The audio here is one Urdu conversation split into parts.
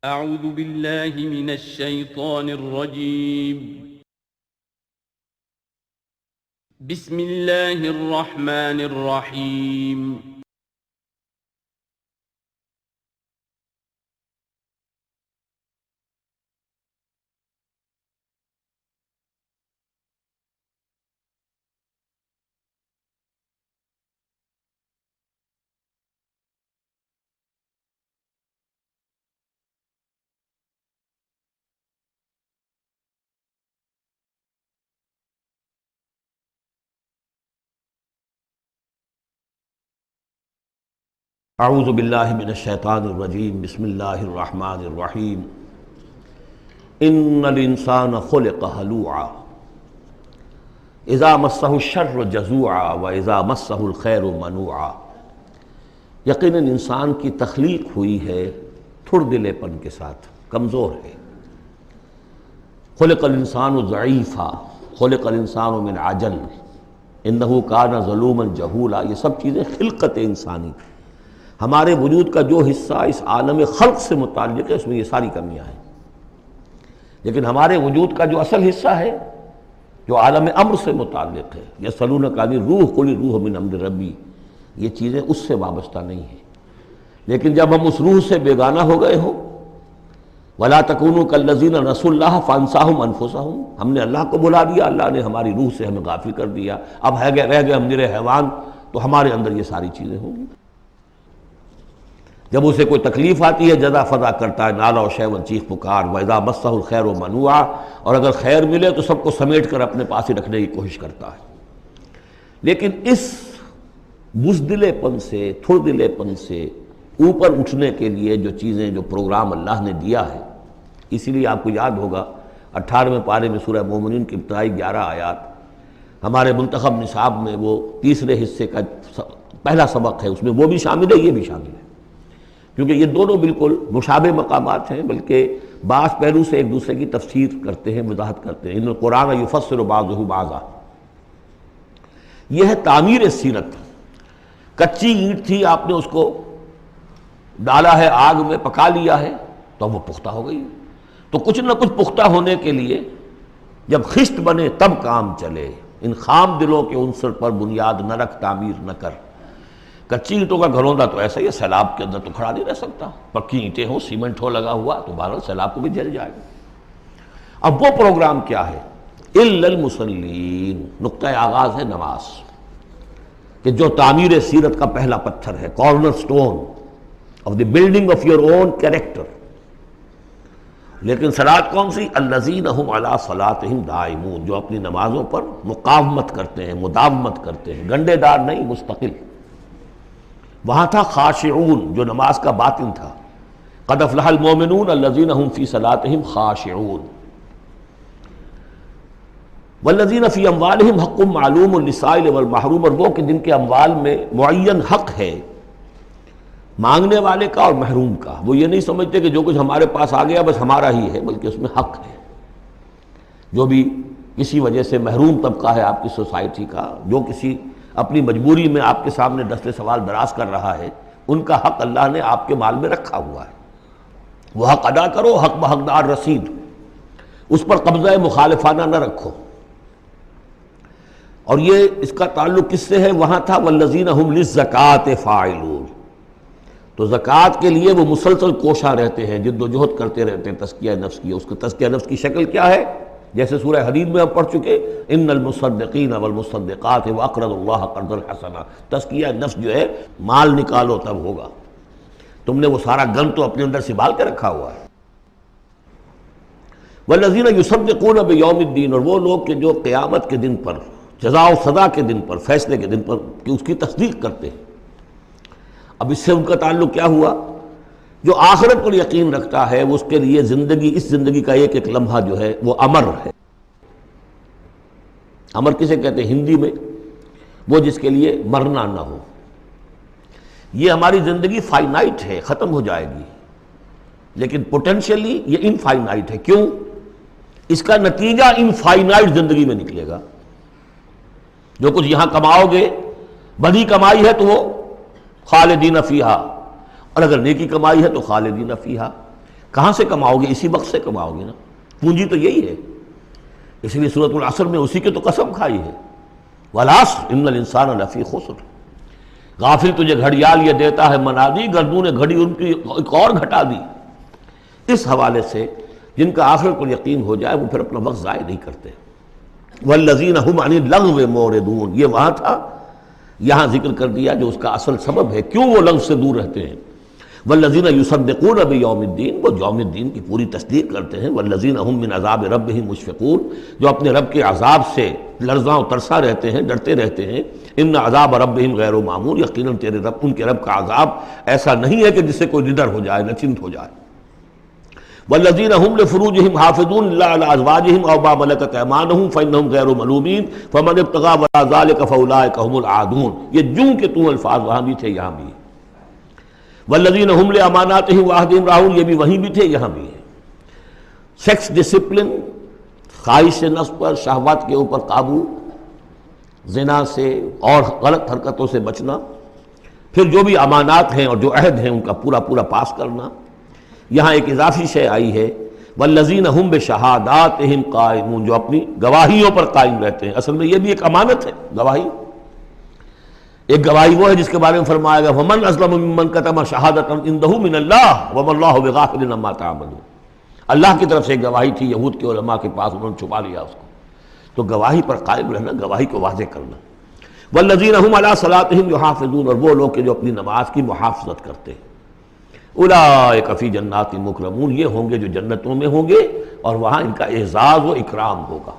اعوذ باللہ من الشیطان الرجیم بسم اللہ الرحمن الرحیم اعوذ باللہ من الشیطان الرجیم بسم اللہ الرحمن الرحیم ان الانسان خلق ہلوعا اذا مسہ الشر جزوعا واذا مسہ الخیر منوعا۔ یقیناً انسان کی تخلیق ہوئی ہے تھڑ دلے پن کے ساتھ، کمزور ہے۔ خلق الانسان ضعیفا، خلق الانسان من عجل، انہ کان ظلوما جہولا۔ یہ سب چیزیں خلقت انسانی، ہمارے وجود کا جو حصہ اس عالم خلق سے متعلق ہے اس میں یہ ساری کمیاں ہیں، لیکن ہمارے وجود کا جو اصل حصہ ہے جو عالم امر سے متعلق ہے، یسألونک عن الروح قل الروح من امر ربی، یہ چیزیں اس سے وابستہ نہیں ہیں۔ لیکن جب ہم اس روح سے بیگانہ ہو گئے ہوں، وَلَا تَكُونُوا كَالَّذِينَ نَسُوا اللَّهَ فَأَنسَاهُمْ أَنفُسَهُمْ، ہم نے اللہ کو بھلا دیا، اللہ نے ہماری روح سے ہمیں غافل کر دیا، اب رہ گئے ہم نرے حیوان، تو ہمارے اندر یہ ساری چیزیں ہوں گی۔ جب اسے کوئی تکلیف آتی ہے جزا فضا کرتا ہے، نالا و شیون، چیخ پکار، وَإِذَا مَسَّهُ الْخَيْرُ مَنُوعًا، اور اگر خیر ملے تو سب کو سمیٹ کر اپنے پاس ہی رکھنے کی کوشش کرتا ہے۔ لیکن اس بزدلے پن سے، تھڑ دلے پن سے اوپر اٹھنے کے لیے جو چیزیں، جو پروگرام اللہ نے دیا ہے، اسی لیے آپ کو یاد ہوگا 18ویں پارے میں سورہ مومنین کی ابتدائی 11 آیات ہمارے منتخب نصاب میں وہ تیسرے حصے کا پہلا سبق ہے، اس میں وہ بھی شامل ہے، یہ بھی شامل ہے، کیونکہ یہ دونوں بالکل مشابہ مقامات ہیں، بلکہ بعض پہلو سے ایک دوسرے کی تفسیر کرتے ہیں، وضاحت کرتے ہیں۔ ان القرآن یفسر بعضہ بعضا، یہ ہے تعمیر سیرت۔ کچی اینٹ تھی، آپ نے اس کو ڈالا ہے آگ میں، پکا لیا ہے تو وہ پختہ ہو گئی۔ تو کچھ نہ کچھ پختہ ہونے کے لیے جب خشت بنے تب کام چلے۔ ان خام دلوں کے عنصر پر بنیاد نہ رکھ، تعمیر نہ کر۔ کچی اینٹوں کا گھروندا تو ایسا ہی ہے، سیلاب کے اندر تو کھڑا نہیں رہ سکتا، پکی اینٹیں ہوں، سیمنٹ ہو لگا ہوا تو بہرحال سیلاب کو بھی جھیل جائے گا۔ اب وہ پروگرام کیا ہے؟ الا المصلین، نقطہ آغاز ہے نماز، کہ جو تعمیر سیرت کا پہلا پتھر ہے، corner stone of the building of your own character. لیکن صلاۃ کون سی؟ الذین ھم علی صلاتہم دائمون، جو اپنی نمازوں پر مقاومت کرتے ہیں، مداومت کرتے ہیں، گنڈے دار نہیں، مستقل۔ وہاں تھا خاشعون، جو نماز کا باطن تھا، قد افلح المؤمنون الذین ھم فی صلاتہم خاشعون، والذین فی اموالہم حق معلوم للسائل والمحروم، اور وہ کہ جن کے اموال میں معین حق ہے مانگنے والے کا اور محروم کا۔ وہ یہ نہیں سمجھتے کہ جو کچھ ہمارے پاس آ گیا بس ہمارا ہی ہے، بلکہ اس میں حق ہے۔ جو بھی کسی وجہ سے محروم طبقہ ہے آپ کی سوسائٹی کا، جو کسی اپنی مجبوری میں آپ کے سامنے دست سوال دراز کر رہا ہے، ان کا حق اللہ نے آپ کے مال میں رکھا ہوا ہے۔ وہ حق ادا کرو، حق بحقدار رسید، اس پر قبضہ مخالفانہ نہ رکھو۔ اور یہ اس کا تعلق کس سے ہے؟ وہاں تھا والذین ھم للزکاۃ فاعلون، تو زکوٰۃ کے لیے وہ مسلسل کوشاں رہتے ہیں، جد و جہد کرتے رہتے ہیں تزکیہ نفس کی۔ اس کا تزکیہ نفس کی شکل کیا ہے؟ جیسے سورہ حدید میں ہم پڑھ چکے، ان المصدقین والمصدقات واقرضوا اللہ قرضا حسنا، تزکیہ نفس جو ہے مال نکالو تب ہوگا، تم نے وہ سارا گن تو اپنے اندر سنبھال کے رکھا ہوا ہے۔ والذین یصدقون بیوم الدین، اور وہ لوگ کہ جو قیامت کے دن پر، جزا و سزا کے دن پر، فیصلے کے دن پر کہ اس کی تصدیق کرتے ہیں۔ اب اس سے ان کا تعلق کیا ہوا؟ جو آخرت پر یقین رکھتا ہے وہ اس کے لیے زندگی، اس زندگی کا ایک ایک لمحہ جو ہے وہ امر ہے۔ امر کسے کہتے ہیں ہندی میں؟ وہ جس کے لیے مرنا نہ ہو۔ یہ ہماری زندگی فائنائٹ ہے، ختم ہو جائے گی، لیکن پوٹینشلی یہ انفائنائٹ ہے۔ کیوں؟ اس کا نتیجہ انفائنائٹ زندگی میں نکلے گا۔ جو کچھ یہاں کماؤ گے، بڑی کمائی ہے تو وہ خالدین فیہا، اور اگر نیکی کمائی ہے تو خالدین فیہا۔ کہاں سے کماؤ گے؟ اسی وقت سے کماؤ گے نا، پونجی تو یہی ہے۔ اس لیے سورۃ العصر میں اسی کی تو قسم کھائی ہے، والعصر ان الانسان لفی خسر۔ غافل تجھے گھڑیال یہ دیتا ہے منادی، گردوں نے گھڑی ان کی ایک اور گھٹا دی۔ اس حوالے سے جن کا آخرت پر یقین ہو جائے وہ پھر اپنا وقت ضائع نہیں کرتے۔ والذین هم عن اللغو معرضون، یہ وہاں تھا، یہاں ذکر کر دیا جو اس کا اصل سبب ہے کیوں وہ لغو سے دور رہتے ہیں۔ والذین یصدقون بیوم الدین، وہ یوم الدین کی پوری تصدیق کرتے ہیں۔ والذین هم من عذاب ربهم مشفقون، جو اپنے رب کے عذاب سے لرزاں و ترساں رہتے ہیں، ڈرتے رہتے ہیں۔ ان عذاب ربهم غیر معمول، یقیناً تیرے رب، ان کے رب کا عذاب ایسا نہیں ہے کہ جس سے کوئی نڈر ہو جائے، نچنت ہو جائے۔ والذین هم لفروجهم حافظون الا علی ازواجهم او ما ملکت ایمانهم فانهم غیر ملومین فمن ابتغى وراء ذلك فاولئک هم العادون، یہ جوں کہ تو الفاظ وہاں بھی تھے یہاں بھی ہیں۔ والذین هم لاماناتهم وعهدهم راعون، یہ بھی وہیں بھی تھے یہاں بھی ہے۔ سیکس ڈسپلن، خواہش نفس پر، شہوات کے اوپر قابو، زنا سے اور غلط حرکتوں سے بچنا، پھر جو بھی امانات ہیں اور جو عہد ہیں ان کا پورا پورا پاس کرنا۔ یہاں ایک اضافی شے آئی ہے، والذین هم بشہاداتہم قائمون، جو اپنی گواہیوں پر قائم رہتے ہیں۔ اصل میں یہ بھی ایک امانت ہے گواہی۔ ایک گواہی وہ ہے جس کے بارے میں فرمایا گیا وَمَنْ أَظْلَمُ مِمَّنْ كَتَمَ شَهَادَةً عِنْدَهُ مِنَ اللَّهِ وَمَا اللَّهُ بِغَافِلٍ عَمَّا تَعْمَلُونَ۔ اللہ کی طرف سے ایک گواہی تھی، یہود کے علماء کے پاس، انہوں نے چھپا لیا اس کو۔ تو گواہی پر قائم رہنا، گواہی کو واضح کرنا۔ وَالَّذِينَ هُمْ عَلَىٰ صَلَاتِهِمْ يُحَافِظُونَ، اور وہ لوگ کہ جو اپنی نماز کی محافظت کرتے ہیں۔ أُولَٰئِكَ فِي جَنَّاتٍ مُكْرَمُونَ، یہ ہوں گے جو جنتوں میں ہوں گے اور وہاں ان کا اعزاز و اکرام ہوگا۔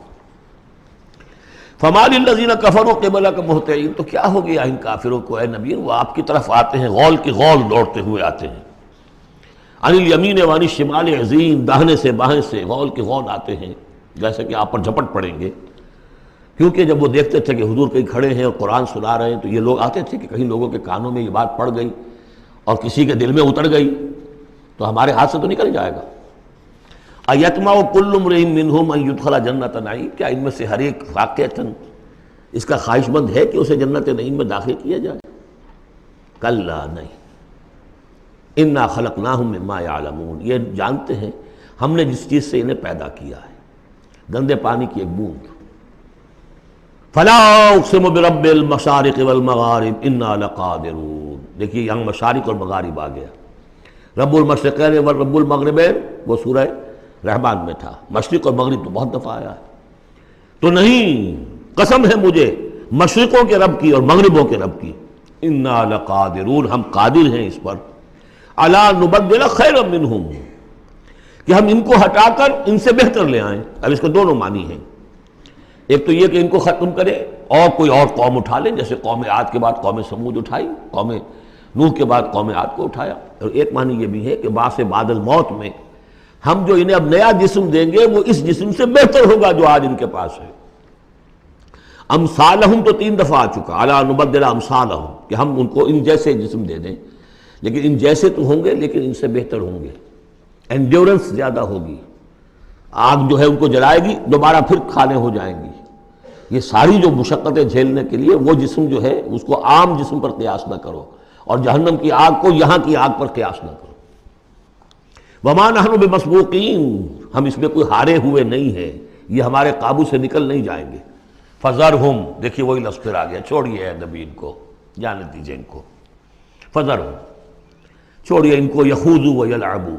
فَمَا لِلَّذِينَ كَفَرُوا قِبَلَكَ مُهْطِعِينَ، تو کیا ہو گیا ان کافروں کو اے نبی، وہ آپ کی طرف آتے ہیں، غول کی غول دوڑتے ہوئے آتے ہیں۔ عن الیمین وعن الشمال عزین، داہنے سے بائیں سے غول کی غول آتے ہیں، جیسے کہ آپ پر جھپٹ پڑیں گے۔ کیونکہ جب وہ دیکھتے تھے کہ حضور کہیں کھڑے ہیں اور قرآن سنا رہے ہیں تو یہ لوگ آتے تھے کہ کہیں لوگوں کے کانوں میں یہ بات پڑ گئی اور کسی کے دل میں اتر گئی تو ہمارے ہاتھ سے تو نکل جائے گا۔ ایتمع کل امرئ منہم ان یدخل جنۃ نعیم، کیا ان میں سے ہر ایک واقعتاً اس کا خواہش مند ہے کہ اسے جنت نعیم میں داخل کیا جائے؟ کلا نہیں، انا خلقناہم مما یعلمون، یہ جانتے ہیں ہم نے جس چیز سے انہیں پیدا کیا ہے، گندے پانی کی ایک بوند۔ فلا اقسم برب المشارق والمغارب انا لقادرون، دیکھیے یہاں مشارق اور مغارب آ گیا۔ رب المشرقین و رب المغربین وہ سورہ رحمان میں تھا، مشرق اور مغرب تو بہت دفعہ آیا ہے۔ تو نہیں، قسم ہے مجھے مشرقوں کے رب کی اور مغربوں کے رب کی، انا لقادرون، ہم قادر ہیں اس پر، الا نبدل خیرا منہم، کہ ہم ان کو ہٹا کر ان سے بہتر لے آئیں۔ اب اس کے دونوں معنی ہیں، ایک تو یہ کہ ان کو ختم کرے اور کوئی اور قوم اٹھا لیں، جیسے قوم عاد کے بعد قوم سمود اٹھائی، قوم نوح کے بعد قوم عاد کو اٹھایا۔ اور ایک معنی یہ بھی ہے کہ بعث بعد الموت میں ہم جو انہیں اب نیا جسم دیں گے وہ اس جسم سے بہتر ہوگا جو آج ان کے پاس ہے۔ امثالہم تو 3 دفعہ آ چکا، الا نبدل امثالہم، کہ ہم ان کو ان جیسے جسم دے دیں، لیکن ان جیسے تو ہوں گے لیکن ان سے بہتر ہوں گے، انڈیورنس زیادہ ہوگی، آگ جو ہے ان کو جلائے گی دوبارہ پھر کھانے ہو جائیں گی۔ یہ ساری جو مشقتیں جھیلنے کے لیے وہ جسم جو ہے اس کو عام جسم پر قیاس نہ کرو، اور جہنم کی آگ کو یہاں کی آگ پر قیاس نہ کرو۔ وما نحن بمسبوقین، ہم اس میں کوئی ہارے ہوئے نہیں ہیں، یہ ہمارے قابو سے نکل نہیں جائیں گے۔ فذرہم، دیکھیے وہی لفظ پھر آ گیا، چھوڑیے اے نبی ان کو، جانے دیجیے ان کو۔ فذرہم، چھوڑیے ان کو، یخوضوا ویلعبوا،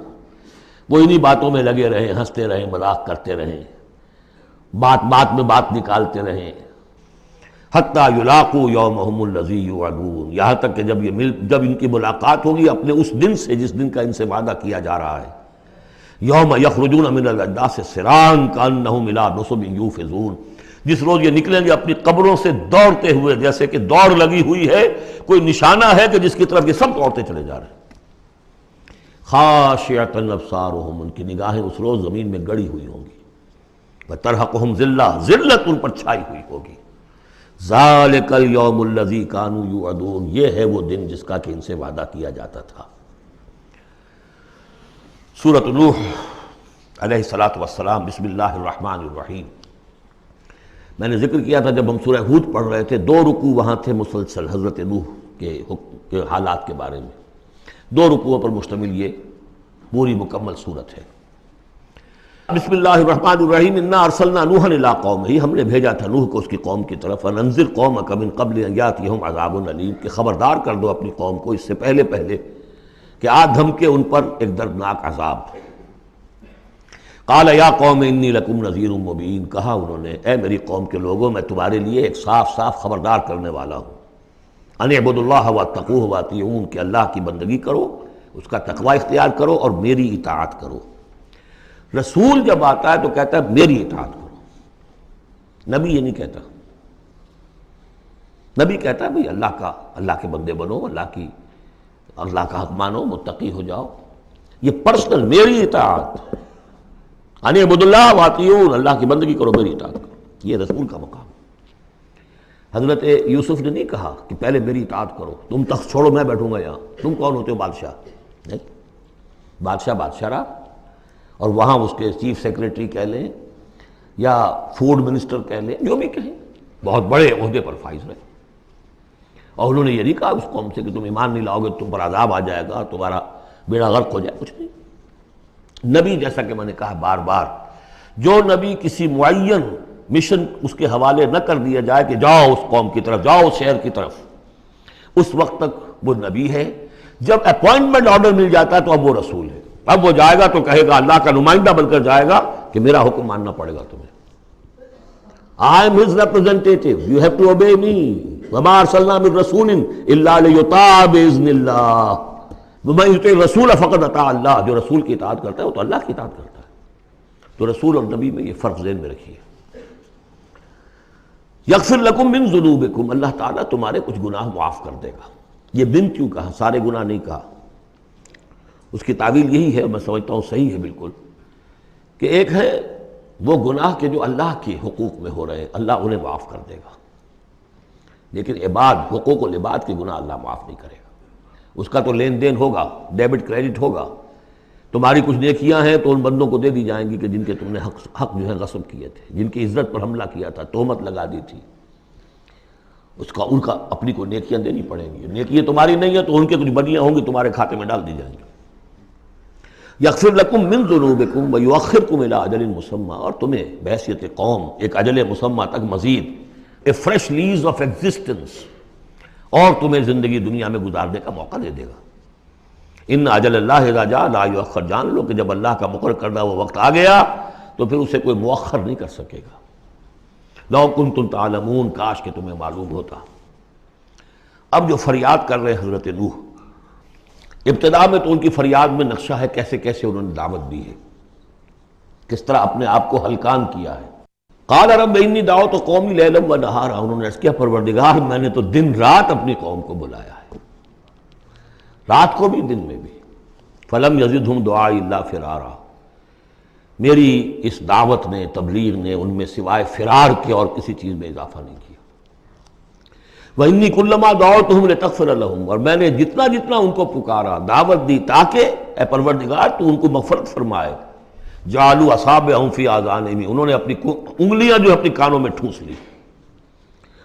وہ انہی باتوں میں لگے رہیں، ہنستے رہیں، مذاق کرتے رہیں، بات بات میں بات نکالتے رہیں، حتیٰ یلاقوا یومہم الذی یوعدون، یہاں تک کہ جب ان کی ملاقات ہوگی اپنے اس دن سے جس دن کا ان سے وعدہ کیا جا رہا ہے۔ یوم یخرجون من الاجداث سراعا کانہم الی نصب یوفضون، جس روز یہ نکلیں گے اپنی قبروں سے دوڑتے ہوئے، جیسے کہ دوڑ لگی ہوئی ہے، کوئی نشانہ ہے کہ جس کی طرف یہ سب دوڑتے چلے جا رہے ہیں۔ خاشعۃ ابصارہم، ان کی نگاہیں اس روز زمین میں گڑی ہوئی ہوں گی، وترہقہم ذلہ، ذلت ان پر چھائی ہوئی ہوگی۔ ذالک الیوم الذی کانوا یوعدون، یہ ہے وہ دن جس کا کہ ان سے وعدہ کیا جاتا تھا۔ سورۃ نوح علیہ الصلاۃ والسلام، بسم اللہ الرحمن الرحیم۔ میں نے ذکر کیا تھا جب ہم سورہ ہود پڑھ رہے تھے، 2 رکوع وہاں تھے مسلسل حضرت نوح کے حالات کے بارے میں، 2 رکوعوں پر مشتمل یہ پوری مکمل صورت ہے۔ بسم اللہ الرحمن الرحیم، انا ارسلنا نوحا الی قومہ، ہم نے بھیجا تھا نوح کو اس کی قوم کی طرف، انذر قومک من قبل ان یاتیہم عذاب علیم، کہ خبردار کر دو اپنی قوم کو اس سے پہلے کہ آ دھمکے ان پر ایک دردناک عذاب۔ قال یا قوم انی لکم نذیر مبین، کہا انہوں نے اے میری قوم کے لوگوں میں تمہارے لیے ایک صاف صاف خبردار کرنے والا ہوں، ان اعبدوا اللہ واتقوہ واطیعون، کہ اللہ کی بندگی کرو، اس کا تقوی اختیار کرو اور میری اطاعت کرو۔ رسول جب آتا ہے تو کہتا ہے میری اطاعت کرو، نبی یہ نہیں کہتا۔ نبی کہتا ہے بھئی اللہ کے بندے بنو، اللہ کا حق مانو، متقی ہو جاؤ۔ یہ پرسنل میری اطاعت، ان اعبدوا اللہ واطیعون، اللہ کی بندگی کرو، میری اطاعت کرو، یہ رسول کا مقام۔ حضرت یوسف نے نہیں کہا کہ پہلے میری اطاعت کرو، تم تخت چھوڑو میں بیٹھوں گا یہاں، تم کون ہوتے ہو بادشاہ؟ نہیں، بادشاہ رہا، اور وہاں اس کے چیف سیکریٹری کہہ لیں یا فوڈ منسٹر کہہ لیں، جو بھی کہیں، بہت بڑے عہدے پر فائز رہے۔ اور انہوں نے یہ نہیں کہا اس قوم سے کہ تم ایمان نہیں لاؤ گے تم پر عذاب آ جائے گا، تمہارا بیڑا غرق ہو جائے، کچھ نہیں۔ نبی جیسا کہ میں نے کہا بار بار، جو نبی کسی معین مشن اس کے حوالے نہ کر دیا جائے کہ جاؤ اس قوم کی طرف، جاؤ اس شہر کی طرف، اس وقت تک وہ نبی ہے۔ جب اپوائنٹمنٹ آرڈر مل جاتا ہے تو اب وہ رسول ہے، اب وہ جائے گا تو کہے گا، اللہ کا نمائندہ بن کر جائے گا کہ میرا حکم ماننا پڑے گا تمہیں۔ I am his representative, you have to obey me. وَمَا أَرْسَلْنَا مِن رَسُولٍ إِلَّا لِيُطَاعَ بِإِذْنِ اللَّهِ، وَمَن يُطِعِ الرَّسُولَ فَقَدْ أَطَاعَ اللَّهَ، جو رسول کی اطاعت کرتا ہے وہ تو اللہ کی اطاعت کرتا ہے۔ تو رسول اور نبی میں یہ فرق ذہن میں رکھیے۔ یغفر لکم من ذنوبکم، اللہ تعالیٰ تمہارے کچھ گناہ معاف کر دے گا۔ یہ من کیوں کہا، سارے گناہ نہیں کہا۔ اس کی تعویل یہی ہے، میں سمجھتا ہوں صحیح ہے بالکل، کہ ایک ہے وہ گناہ کے جو اللہ کے حقوق میں ہو رہے ہیں، اللہ انہیں معاف کر دے گا، لیکن عباد، حقوق العباد کے گناہ اللہ معاف نہیں کرے گا۔ اس کا تو لین دین ہوگا، ڈیبٹ کریڈٹ ہوگا، تمہاری کچھ نیکیاں ہیں تو ان بندوں کو دے دی جائیں گی کہ جن کے تم نے حق جو ہے غصب کیے تھے، جن کی عزت پر حملہ کیا تھا، تہمت لگا دی تھی، ان کا اپنی کو نیکیاں دینی پڑیں گی۔ نیکیاں تمہاری نہیں ہیں تو ان کے کچھ بدیاں ہوں گی، تمہارے کھاتے میں ڈال دی جائیں گی۔ یغفر لکم من ذنوبکم ویؤخرکم الی اجل مسمی، اور تمہیں بحیثیت قوم ایک اجل مسمی تک مزید a fresh lease of existence, اور تمہیں زندگی دنیا میں گزارنے کا موقع دے دے گا۔ ان اجل اللہ اذا جاء لا یؤخر، جان لو کہ جب اللہ کا مقرر کردہ وہ وقت آ گیا تو پھر اسے کوئی مؤخر نہیں کر سکے گا۔ لو کنتم تعلمون، کاش کہ تمہیں معلوم ہوتا۔ اب جو فریاد کر رہے ہیں حضرت نوح، ابتدا میں تو ان کی فریاد میں نقشہ ہے کیسے کیسے انہوں نے دعوت دی ہے، کس طرح اپنے آپ کو ہلکان کیا ہے۔ قال رب انی دعوت قومی لیلا و نہارا، انہوں نے عرض کیا پروردگار میں نے تو دن رات اپنی قوم کو بلایا ہے، رات کو بھی دن میں بھی۔ فلم یزدہم دعائی الا فرارا، میری اس دعوت نے، تبلیغ نے ان میں سوائے فرار کے اور کسی چیز میں اضافہ نہیں کیا۔ وَإِنِّي كُلَّمَا دَعَوْتُهُمْ لِتَغْفِرَ لَهُمْ، اور میں نے جتنا جتنا ان کو پکارا، دعوت دی تاکہ اے پروردگار تو ان کو مغفرت فرمائے۔ جعلوا اصابعهم فی آذانہم، انہوں نے اپنی انگلیاں جو اپنی کانوں میں ٹھونس لی۔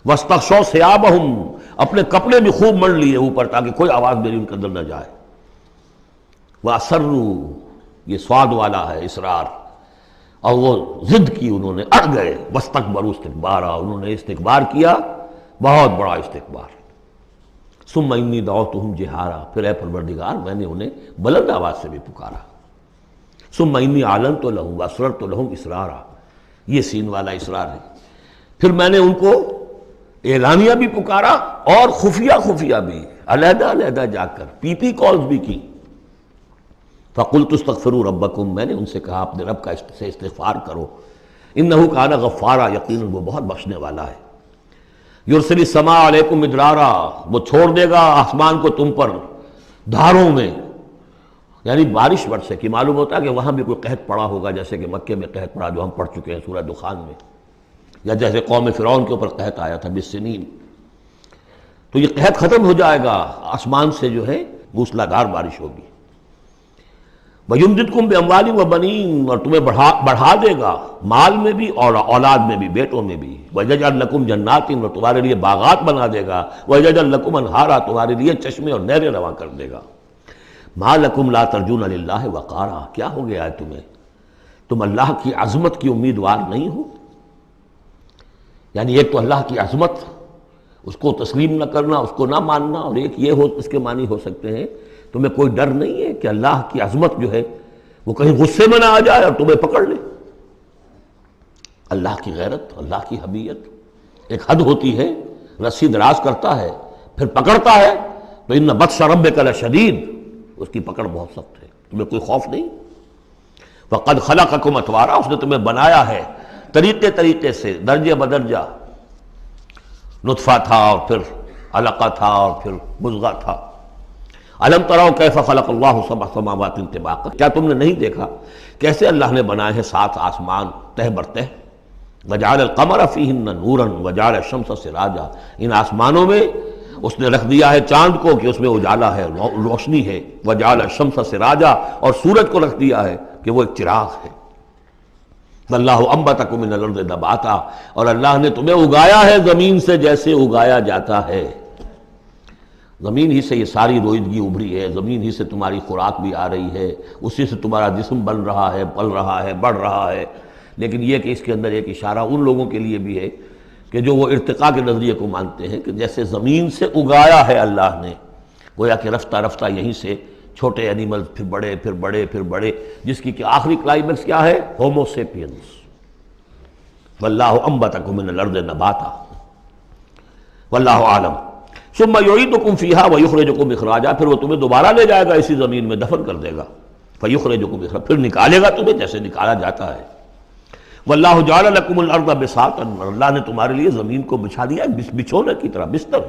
واستغشوا ثیابہم، اپنے کپڑے بھی خوب مڑ لیے اوپر تاکہ کوئی آواز میری ان کے اندر نہ جائے۔ وَأَصَرُّوا، یہ سواد والا ہے اصرار، اور وہ ضد کی، انہوں نے اڑ گئے۔ واستکبروا استکبارا، انہوں نے استکبار کیا، بہت بڑا استکبار۔ ثم انی دعوتہم جہارا، پھر اے پروردگار میں نے انہیں بلند آواز سے بھی پکارا۔ ثم انی اعلنت لہم واسررت لہم اسرارا، یہ سین والا اسرار ہے۔ پھر میں نے ان کو اعلانیہ بھی پکارا اور خفیہ بھی، علیحدہ علیحدہ جا کر پی پی کالز بھی کی۔ فقلت استغفروا ربکم، میں نے ان سے کہا اپنے رب کا سے استغفار کرو، انہ کان غفارا، یقیناً وہ بہت بخشنے والا ہے۔ یرسل السماء علیکم مدرارا، وہ چھوڑ دے گا آسمان کو تم پر دھاروں میں، یعنی بارش برسے کی۔ معلوم ہوتا ہے کہ وہاں بھی کوئی قحط پڑا ہوگا، جیسے کہ مکے میں قحط پڑا جو ہم پڑھ چکے ہیں سورہ دخان میں، یا جیسے قوم فرعون کے اوپر قحط آیا تھا بالسنین۔ تو یہ قحط ختم ہو جائے گا، آسمان سے جو ہے موسلادھار بارش ہوگی۔ وَيُمْدِدْكُمْ بِأَمْوَالٍ وَبَنِينَ، اور تمہیں بڑھا دے گا مال میں بھی اور اولاد میں بھی، بیٹوں میں بھی۔ وَيَجْعَلْ لَكُمْ جَنَّاتٍ، اور تمہارے لیے باغات بنا دے گا۔ وَيَجْعَلْ لَكُمْ أَنْهَارًا، تمہارے لیے چشمے اور نہریں رواں کر دے گا۔ ما لکم لا ترجون للہ وقارا، کیا ہو گیا ہے تمہیں، تم اللہ کی عظمت کی امیدوار نہیں ہو؟ یعنی ایک تو اللہ کی عظمت، اس کو تسلیم نہ کرنا، اس کو نہ ماننا، اور ایک یہ ہو، اس کے معنی ہو سکتے ہیں تمہیں کوئی ڈر نہیں ہے کہ اللہ کی عظمت جو ہے وہ کہیں غصے میں نہ آ جائے اور تمہیں پکڑ لے۔ اللہ کی غیرت، اللہ کی حمیت ایک حد ہوتی ہے، رسی دراز کرتا ہے پھر پکڑتا ہے تو ان بطش ربک لشدید، اس کی پکڑ بہت سخت ہے، تمہیں کوئی خوف نہیں۔ وقد خلقکم اطوارا، اس نے تمہیں بنایا ہے طریقے سے، درجے بدرجہ، نطفہ تھا اور پھر علقہ تھا اور پھر مضغہ تھا۔ الم تروا کیف خلق اللہ سبع سماوات طباقا، کیا تم نے نہیں دیکھا کیسے اللہ نے بنائے ہیں 7 آسمان تہ بر تہ، وجعل القمر فیہن نورا وجعل الشمس سراجا، ان آسمانوں میں اس نے رکھ دیا ہے چاند کو کہ اس میں اجالا ہے، روشنی ہے، وجعل الشمس سراجا، اور سورج کو رکھ دیا ہے کہ وہ ایک چراغ ہے۔ واللہ انبتکم من الارض نباتا، اور اللہ نے تمہیں اگایا ہے زمین سے جیسے اگایا جاتا ہے، زمین ہی سے یہ ساری روئیدگی ابھری ہے، زمین ہی سے تمہاری خوراک بھی آ رہی ہے، اسی سے تمہارا جسم بن رہا ہے، پل رہا ہے، بڑھ رہا ہے۔ لیکن یہ کہ اس کے اندر ایک اشارہ ان لوگوں کے لیے بھی ہے کہ جو وہ ارتقاء کے نظریے کو مانتے ہیں کہ جیسے زمین سے اگایا ہے اللہ نے، گویا کہ رفتہ رفتہ یہیں سے چھوٹے اینیمل پھر بڑے پھر بڑے پھر بڑے، جس کی کہ آخری کلائمیکس کیا ہے؟ Homo sapiens. واللہ انبتکم من الارض نباتا واللہ عالم ثم یعیدکم فیہا ویخرجکم اخراجا، پھر وہ تمہیں دوبارہ لے جائے گا اسی زمین میں، دفن کر دے گا، فیخرجکم اخراجا، پھر نکالے گا تمہیں جیسے نکالا جاتا ہے۔ واللہ جعل لکم الارض بساطا، اللہ نے تمہارے لیے زمین کو بچھا دیا بچھونے کی طرح، بستر،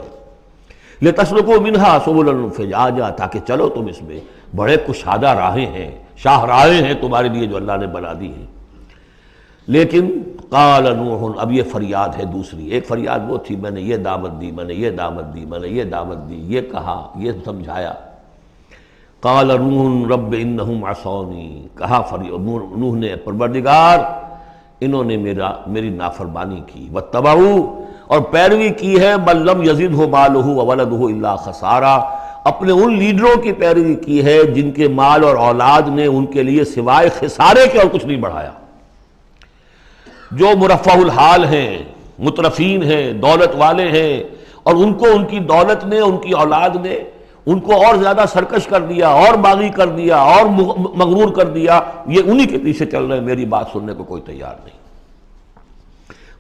لتسلکوا منہا سبلا فجاجا، تاکہ چلو تم اس میں، بڑے کشادہ راہیں ہیں، شاہ راہیں ہیں تمہارے لیے جو اللہ نے بنا دی ہیں۔ لیکن قال نوح، اب یہ فریاد ہے دوسری، ایک فریاد وہ تھی میں نے یہ دعوت دی، میں نے یہ دعوت دی، میں نے یہ دعوت دی، یہ کہا، یہ سمجھایا۔ قال نوح رب انہم عصونی، کہا نوح نے پروردگار انہوں نے میری نافرمانی کی، واتبعوا، اور پیروی کی ہے من لم یزدہ مالہ وولدہ الا خسارا، اپنے ان لیڈروں کی پیروی کی ہے جن کے مال اور اولاد نے ان کے لیے سوائے خسارے کے اور کچھ نہیں بڑھایا، جو مرفہ الحال ہیں، مترفین ہیں، دولت والے ہیں، اور ان کو ان کی دولت نے، ان کی اولاد نے ان کو اور زیادہ سرکش کر دیا، اور باغی کر دیا، اور مغرور کر دیا، یہ انہی کے پیچھے چل رہے ہیں، میری بات سننے کو کوئی تیار نہیں۔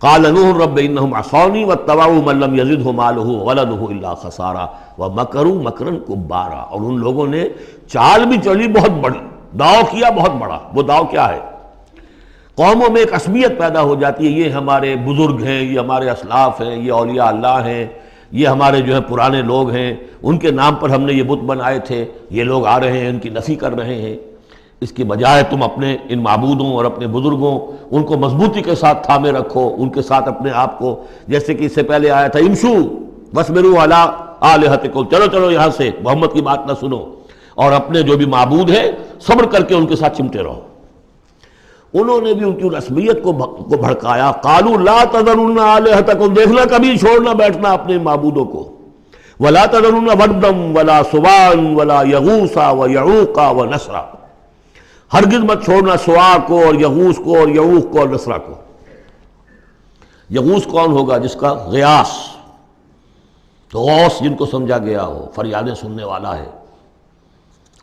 قال نوح رب انہم عصونی واتبعوا من لم یزدہ مالہ وولدہ الا خسارا ومکروا مکرا کبارا، اور ان لوگوں نے چال بھی چلی بہت بڑی، داؤ کیا بہت بڑا۔ وہ داؤ کیا ہے؟ قوموں میں ایک عصبیت پیدا ہو جاتی ہے، یہ ہمارے بزرگ ہیں، یہ ہمارے اسلاف ہیں، یہ اولیاء اللہ ہیں، یہ ہمارے جو ہے پرانے لوگ ہیں، ان کے نام پر ہم نے یہ بت بنائے تھے، یہ لوگ آ رہے ہیں ان کی نفی کر رہے ہیں۔ اس کی بجائے تم اپنے ان معبودوں اور اپنے بزرگوں ان کو مضبوطی کے ساتھ تھامے رکھو، ان کے ساتھ اپنے آپ کو، جیسے کہ اس سے پہلے آیا تھا امشو واصبروا علی آلہتکم، چلو چلو یہاں سے، محمد کی بات نہ سنو، اور اپنے جو بھی معبود ہیں صبر کر کے ان کے ساتھ چمٹے رہو۔ انہوں نے بھی ان کی رسمیت کو بھڑکایا، قالوا لا تذرن آلہتکم، دیکھنا کبھی چھوڑنا بیٹھنا اپنے معبودوں کو، ولا تذرن ودا ولا سواعا ولا یغوث ویعوق ونسرا، ہرگز مت چھوڑنا سواع کو اور یغوث کو اور یعوق کو اور نسرا کو۔ یغوث کون ہوگا؟ جس کا غیاث، غوث جن کو سمجھا گیا ہو، فریادیں سننے والا ہے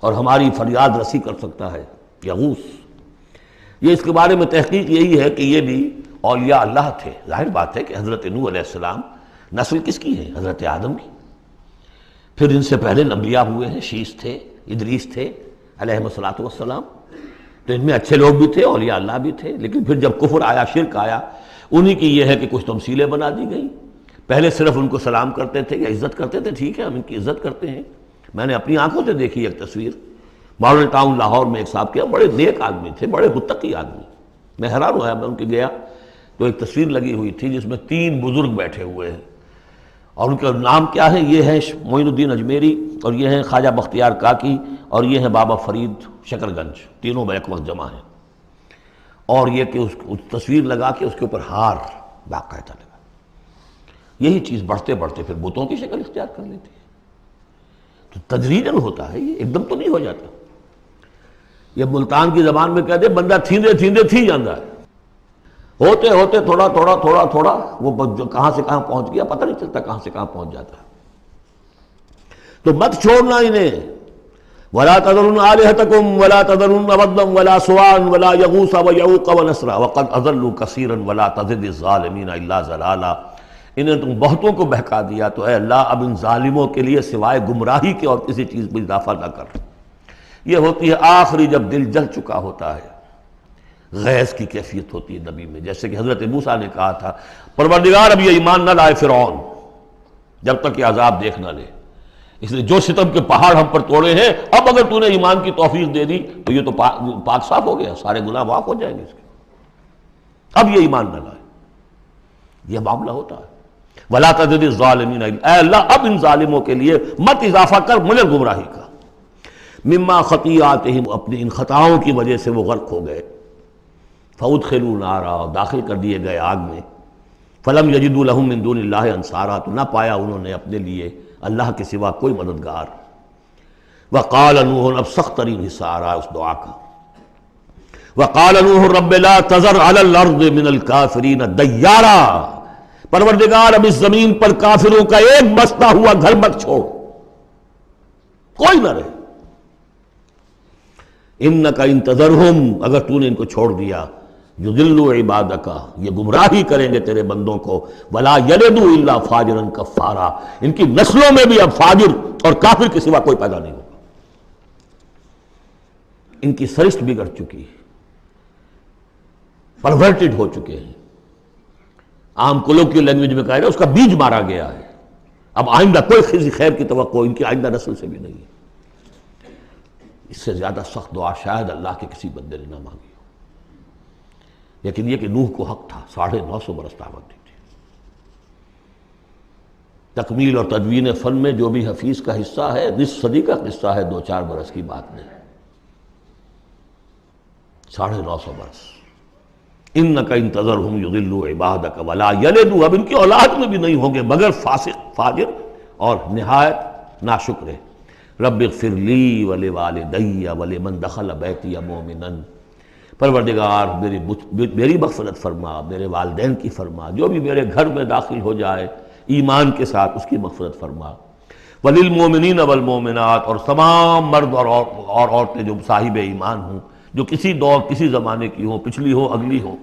اور ہماری فریاد رسی کر سکتا ہے، یغوث۔ یہ اس کے بارے میں تحقیق یہی ہے کہ یہ بھی اولیاء اللہ تھے۔ ظاہر بات ہے کہ حضرت نوح علیہ السلام نسل کس کی ہے؟ حضرت آدم کی۔ پھر ان سے پہلے انبیاء ہوئے ہیں، شیث تھے، ادریس تھے علیہ الصلوۃ والسلام، تو ان میں اچھے لوگ بھی تھے، اولیاء اللہ بھی تھے۔ لیکن پھر جب کفر آیا، شرک آیا، انہی کی یہ ہے کہ کچھ تمثیلیں بنا دی گئیں۔ پہلے صرف ان کو سلام کرتے تھے یا عزت کرتے تھے، ٹھیک ہے ہم ان کی عزت کرتے ہیں۔ میں نے اپنی آنکھوں سے دیکھی ایک تصویر، ماڈل ٹاؤن لاہور میں ایک صاحب کے بڑے نیک آدمی تھے، بڑے متقی آدمی، میں حیران ہوا، میں ان کے گیا تو ایک تصویر لگی ہوئی تھی جس میں 3 بزرگ بیٹھے ہوئے ہیں، اور ان کا نام کیا ہے؟ یہ ہے معین الدین اجمیری، اور یہ ہیں خواجہ بختیار کاکی، اور یہ ہیں بابا فرید شکر گنج، تینوں بیک وقت جمع ہیں۔ اور یہ کہ اس تصویر لگا کے اس کے اوپر ہار باقاعدہ لگا۔ یہی چیز بڑھتے بڑھتے پھر بتوں کی شکل اختیار کر لیتی ہے۔ تو تدریجاً ہوتا ہے، یہ ایک دم تو نہیں ہو جاتا. یہ ملتان کی زبان میں کہتے بندہ تھیندے تھیندے تھی جاندہ ہے، ہوتے ہوتے تھوڑا تھوڑا تھوڑا تھوڑا وہ جو کہاں سے کہاں پہنچ گیا پتہ نہیں چلتا کہاں سے کہاں پہنچ جاتا ہے. تو مت چھوڑنا انہیں. ولا تذرن آلہتکم ولا تذرن ودا ولا سواعا ولا یغوث ویعوق ونسرا وقد اضلوا کثیرا ولا تزد الظالمین الا ضلالا. انہیں تم بہتوں کو بہکا دیا تو اے اللہ اب ان ظالموں کے لیے سوائے گمراہی کے اور کسی چیز میں اضافہ نہ کر. یہ ہوتی ہے آخری جب دل جل چکا ہوتا ہے، غیظ کی کیفیت ہوتی ہے نبی میں، جیسے کہ حضرت موسیٰ نے کہا تھا پروردگار اب یہ ایمان نہ لائے فرعون جب تک یہ عذاب دیکھ نہ لے، اس لیے جو ستم کے پہاڑ ہم پر توڑے ہیں اب اگر تو نے ایمان کی توفیق دے دی تو یہ تو پاک صاف ہو گیا، سارے گناہ معاف ہو جائیں گے اس کے، اب یہ ایمان نہ لائے. یہ معاملہ ہوتا ہے. ولا تزد الظالمین، اے اللہ اب ان ظالموں کے لیے مت اضافہ کر مجھے گمراہی کا. مما خطیئاتہم، اپنی ان خطاؤں کی وجہ سے وہ غرق ہو گئے. فادخلوا نارا، داخل کر دیے گئے آگ میں. فلم یجدوا لہم من دون اللہ انصارا، تو نہ پایا انہوں نے اپنے لیے اللہ کے سوا کوئی مددگار. وقال نوح، اب سخت ترین حصہ آ رہا ہے اس دعا کا. وقال نوح رب لا تذر علی الارض من الکافرین دیارا، پروردگار اب اس زمین پر کافروں کا ایک بستا ہوا گھر مت چھوڑ، کوئی نہ رہے. انک ان تذرہم، اگر تو نے ان کو چھوڑ دیا، یضلوا عبادک، یہ گمراہی کریں گے تیرے بندوں کو. ولا یلدوا الا فاجرا کفارا، ان کی نسلوں میں بھی اب فاجر اور کافر کے سوا کوئی پیدا نہیں ہوگا. ان کی سرشت بگڑ چکی ہے، پرورٹڈ ہو چکے ہیں. عام کولوکیل لینگویج میں کہا ہے اس کا بیج مارا گیا ہے. اب آئندہ کوئی خیر کی توقع ان کی آئندہ نسل سے بھی نہیں ہے. اس سے زیادہ سخت دعا شاید اللہ کے کسی بندے نے نہ مانگی ہو. لیکن یہ کہ نوح کو حق تھا، 950 برس دعوت دی تھی. تکمیل اور تدوین فن میں جو بھی حفیظ کا حصہ ہے، نصف صدی کا قصہ ہے، 2-4 برس کی بات نہیں. 950 برس. انک ان تذرہم یضلوا عبادک ولا یلدوا، اب ان کی اولاد میں بھی نہیں ہوں گے مگر فاسق، فاجر اور نہایت ناشکر. رب اغفر لی ولوالدی ولمن دخل بیتی مؤمنا، پروردگار میری مغفرت فرما، میرے والدین کی فرما، جو بھی میرے گھر میں داخل ہو جائے ایمان کے ساتھ اس کی مغفرت فرما. وللمؤمنین والمؤمنات، اور تمام مرد اور عورتیں جو صاحب ایمان ہوں، جو کسی دور کسی زمانے کی ہوں، پچھلی ہو اگلی ہو.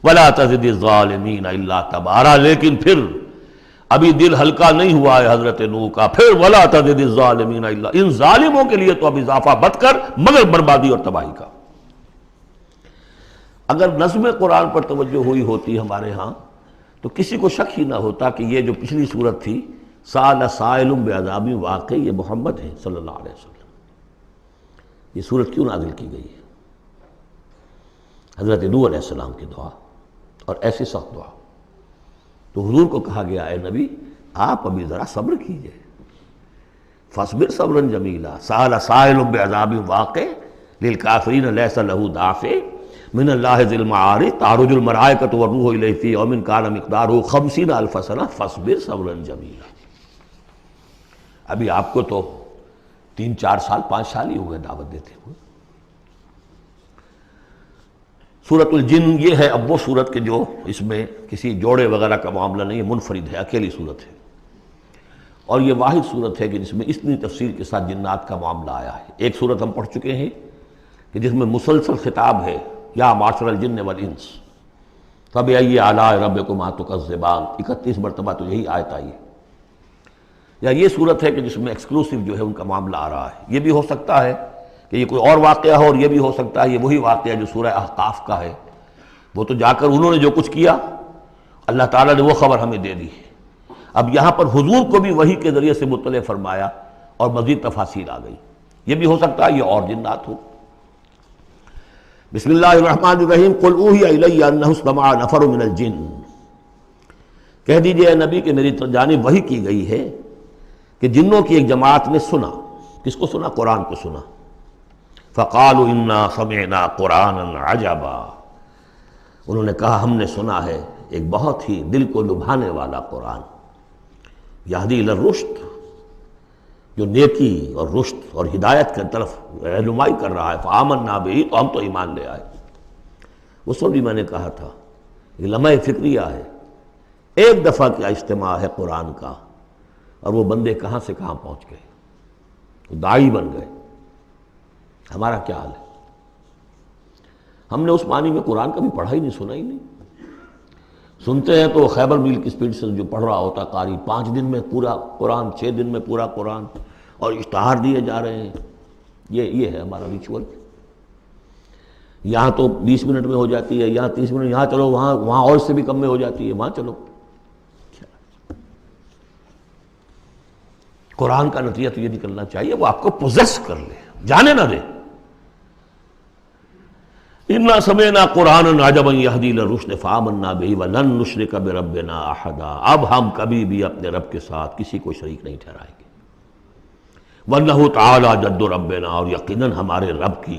ولا تزد الظالمین الا تبارا، لیکن پھر ابھی دل ہلکا نہیں ہوا ہے حضرت نوح کا. پھر ولا تزد الظالمین الا، ان ظالموں کے لیے تو اب اضافہ مت کر مگر بربادی اور تباہی کا. اگر نظم قرآن پر توجہ ہوئی ہوتی ہمارے ہاں تو کسی کو شک ہی نہ ہوتا کہ یہ جو پچھلی صورت تھی سأل سائل بعذاب واقع، یہ محمد ہے صلی اللہ علیہ وسلم. یہ صورت کیوں نازل کی گئی ہے؟ حضرت نوح علیہ السلام کی دعا، اور ایسی سخت دعا. تو حضور کو کہا گیا اے نبی آپ ابھی ذرا صبر کیجئے. فاصبر صبرا جمیلا، سأل سائل بعذاب واقع للکافرین لیس لہ دافع من اللہ ذی المعارج تعرج الملائکۃ والروح الیہ فی یوم کان مقدارہ 50,000 سنہ فاصبر صبرا جمیلا. ابھی آپ کو تو 3-4 سال 5 سال ہی ہوئے دعوت دیتے ہوئے. سورۃ الجن یہ ہے اب وہ صورت کہ جو اس میں کسی جوڑے وغیرہ کا معاملہ نہیں ہے، منفرد ہے، اکیلی صورت ہے. اور یہ واحد صورت ہے کہ جس میں اتنی تفصیل کے ساتھ جنات کا معاملہ آیا ہے. ایک صورت ہم پڑھ چکے ہیں کہ جس میں مسلسل خطاب ہے، یا معاشر الجن والانس فبأي آلاء ربكما تكذبان، 31 مرتبہ تو یہی آیت آئی ہے. یا یہ صورت ہے کہ جس میں ایکسکلوسیو جو ہے ان کا معاملہ آ رہا ہے. یہ بھی ہو سکتا ہے کہ یہ کوئی اور واقعہ ہو، اور یہ بھی ہو سکتا ہے یہ وہی واقعہ جو سورہ احقاف کا ہے. وہ تو جا کر انہوں نے جو کچھ کیا اللہ تعالیٰ نے وہ خبر ہمیں دے دی. اب یہاں پر حضور کو بھی وحی کے ذریعے سے مطلع فرمایا اور مزید تفاصیل آ گئی. یہ بھی ہو سکتا ہے یہ اور جنات ہو. بسم اللہ الرحمن الرحیم. قل اوحی الی انہ استمع نفر من الجن، کہہ دیجئے اے نبی کہ میری جانب وحی کی گئی ہے کہ جنوں کی ایک جماعت نے سنا. کس کو سنا؟ قرآن کو سنا. فقالوا انا سمعنا قرآنا عجبا، انہوں نے کہا ہم نے سنا ہے ایک بہت ہی دل کو لبھانے والا قرآن. یہدی الی الرشد، جو نیکی اور رشد اور ہدایت کی طرف رہنمائی کر رہا ہے، فآمنا بہ، تو ہم تو ایمان لے آئے۔ اس وقت بھی میں نے کہا تھا یہ لمحہ فکریہ ہے، ایک دفعہ کیا اجتماع ہے قرآن کا، اور وہ بندے کہاں سے کہاں پہنچ گئے، وہ داعی بن گئے۔ ہمارا کیا حال ہے؟ ہم نے اس معنی میں قرآن کبھی پڑھا ہی نہیں، سنا ہی نہیں۔ سنتے ہیں تو خیبر میل کی سپیڈ سے جو پڑھ رہا ہوتا قاری، 5 دن میں پورا قرآن، 6 دن میں پورا قرآن، اور اشتہار دیے جا رہے ہیں۔ یہ ہے ہمارا ریچول۔ یہاں تو 20 منٹ میں ہو جاتی ہے، یہاں 30 منٹ، یہاں چلو وہاں اور اس سے بھی کم میں ہو جاتی ہے، وہاں چلو۔ قرآن کا نتیجہ تو یہ نکلنا چاہیے وہ آپ کو پوزیس کر لے، جانے نہ دے۔ اِنَّا سَمِعْنَا قُرْآنًا عَجَبًا يَهْدِي لِلرُّشْدِ فَآمَنَّا بِهِ وَلَن نُّشْرِكَ بِرَبِّنَا أَحَدًا۔ اب ہم کبھی بھی اپنے رب کے ساتھ کسی کو شریک نہیں ٹھہرائیں گے۔ وَإِنَّهُ تَعَالَىٰ جَدُّ رَبِّنَا، اور یقیناً ہمارے رب کی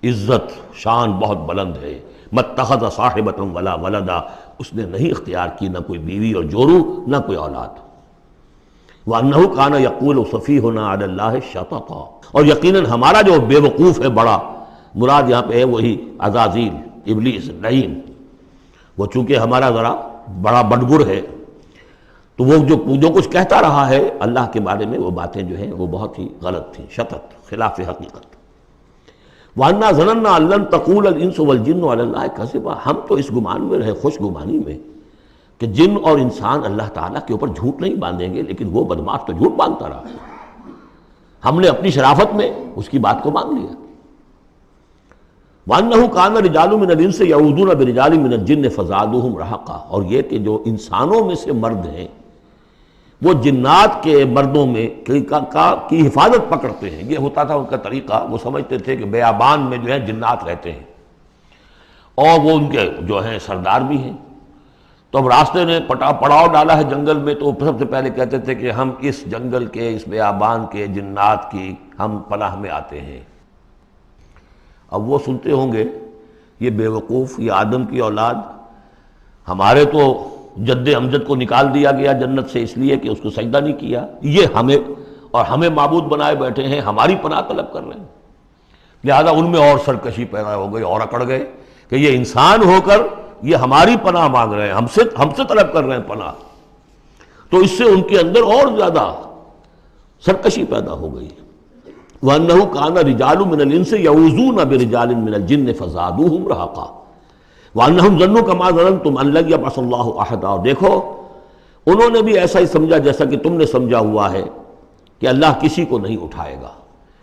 عزت شان بہت بلند ہے۔ مَتَّخَذَ صَاحِبَةً وَلَا وَلَدًا، اس نے نہیں اختیار کی نہ کوئی بیوی اور جورو، نہ کوئی اولاد۔ وَأَنَّهُ كَانَ يَقُولُ سَفِيهُنَا عَلَى اللَّهِ شَطَطًا، اور یقیناً ہمارا جو بے وقوف ہے بڑا، مراد یہاں پہ ہے وہی عزازیل، ابلیس، لعین، وہ چونکہ ہمارا ذرا بڑا بڑگر ہے، تو وہ جو کچھ کہتا رہا ہے اللہ کے بارے میں، وہ باتیں جو ہیں وہ بہت ہی غلط تھیں، شطط، خلاف حقیقت۔ وَأَنَّا ظَنَنَّا أَن لَّن تَقُولَ الْإِنسُ وَالْجِنُّ عَلَى اللَّهِ كَذِبًا، ہم تو اس گمان میں رہے، خوش گمانی میں، کہ جن اور انسان اللہ تعالیٰ کے اوپر جھوٹ نہیں باندھیں گے، لیکن وہ بدماش تو جھوٹ باندھتا رہا۔ ہم نے اپنی شرافت میں اس کی بات کو مان لیا۔ وَأَنَّهُ كَانَ رِجَالٌ مِّنَ الْإِنسِ يَعُوذُونَ بِرِجَالٍ مِّنَ الْجِنِّ فَزَادُوهُمْ رَهَقًا، اور یہ کہ جو انسانوں میں سے مرد ہیں وہ جنات کے مردوں میں کی حفاظت پکڑتے ہیں۔ یہ ہوتا تھا ان کا طریقہ، وہ سمجھتے تھے کہ بیابان میں جو ہے جنات رہتے ہیں اور وہ ان کے جو ہیں سردار بھی ہیں، تو اب راستے نے پڑاؤ ڈالا ہے جنگل میں، تو سب سے پہلے کہتے تھے کہ ہم اس جنگل کے، اس بیابان کے جنات کی ہم پناہ میں آتے ہیں۔ اب وہ سنتے ہوں گے یہ بے وقوف، یہ آدم کی اولاد، ہمارے تو جد امجد کو نکال دیا گیا جنت سے اس لیے کہ اس کو سجدہ نہیں کیا، یہ ہمیں معبود بنائے بیٹھے ہیں، ہماری پناہ طلب کر رہے ہیں۔ لہذا ان میں اور سرکشی پیدا ہو گئی، اور اکڑ گئے کہ یہ انسان ہو کر یہ ہماری پناہ مانگ رہے ہیں، ہم سے طلب کر رہے ہیں پناہ، تو اس سے ان کے اندر اور زیادہ سرکشی پیدا ہو گئی۔ وَأَنَّهُ كَانَ رِجَالٌ مِّنَ الْإِنسِ يَعُوذُونَ بِرِجَالٍ مِّنَ الْجِنِّ فَزَادُوهُمْ رَهَقًا وَأَنَّهُمْ ظَنُّوا كَمَا ظَنَنتُمْ أَن لَّن يَبْعَثَ اللَّهُ أَحَدًا، اور دیکھو انہوں نے بھی ایسا ہی سمجھا جیسا کہ تم نے سمجھا ہوا ہے کہ اللہ کسی کو نہیں اٹھائے گا۔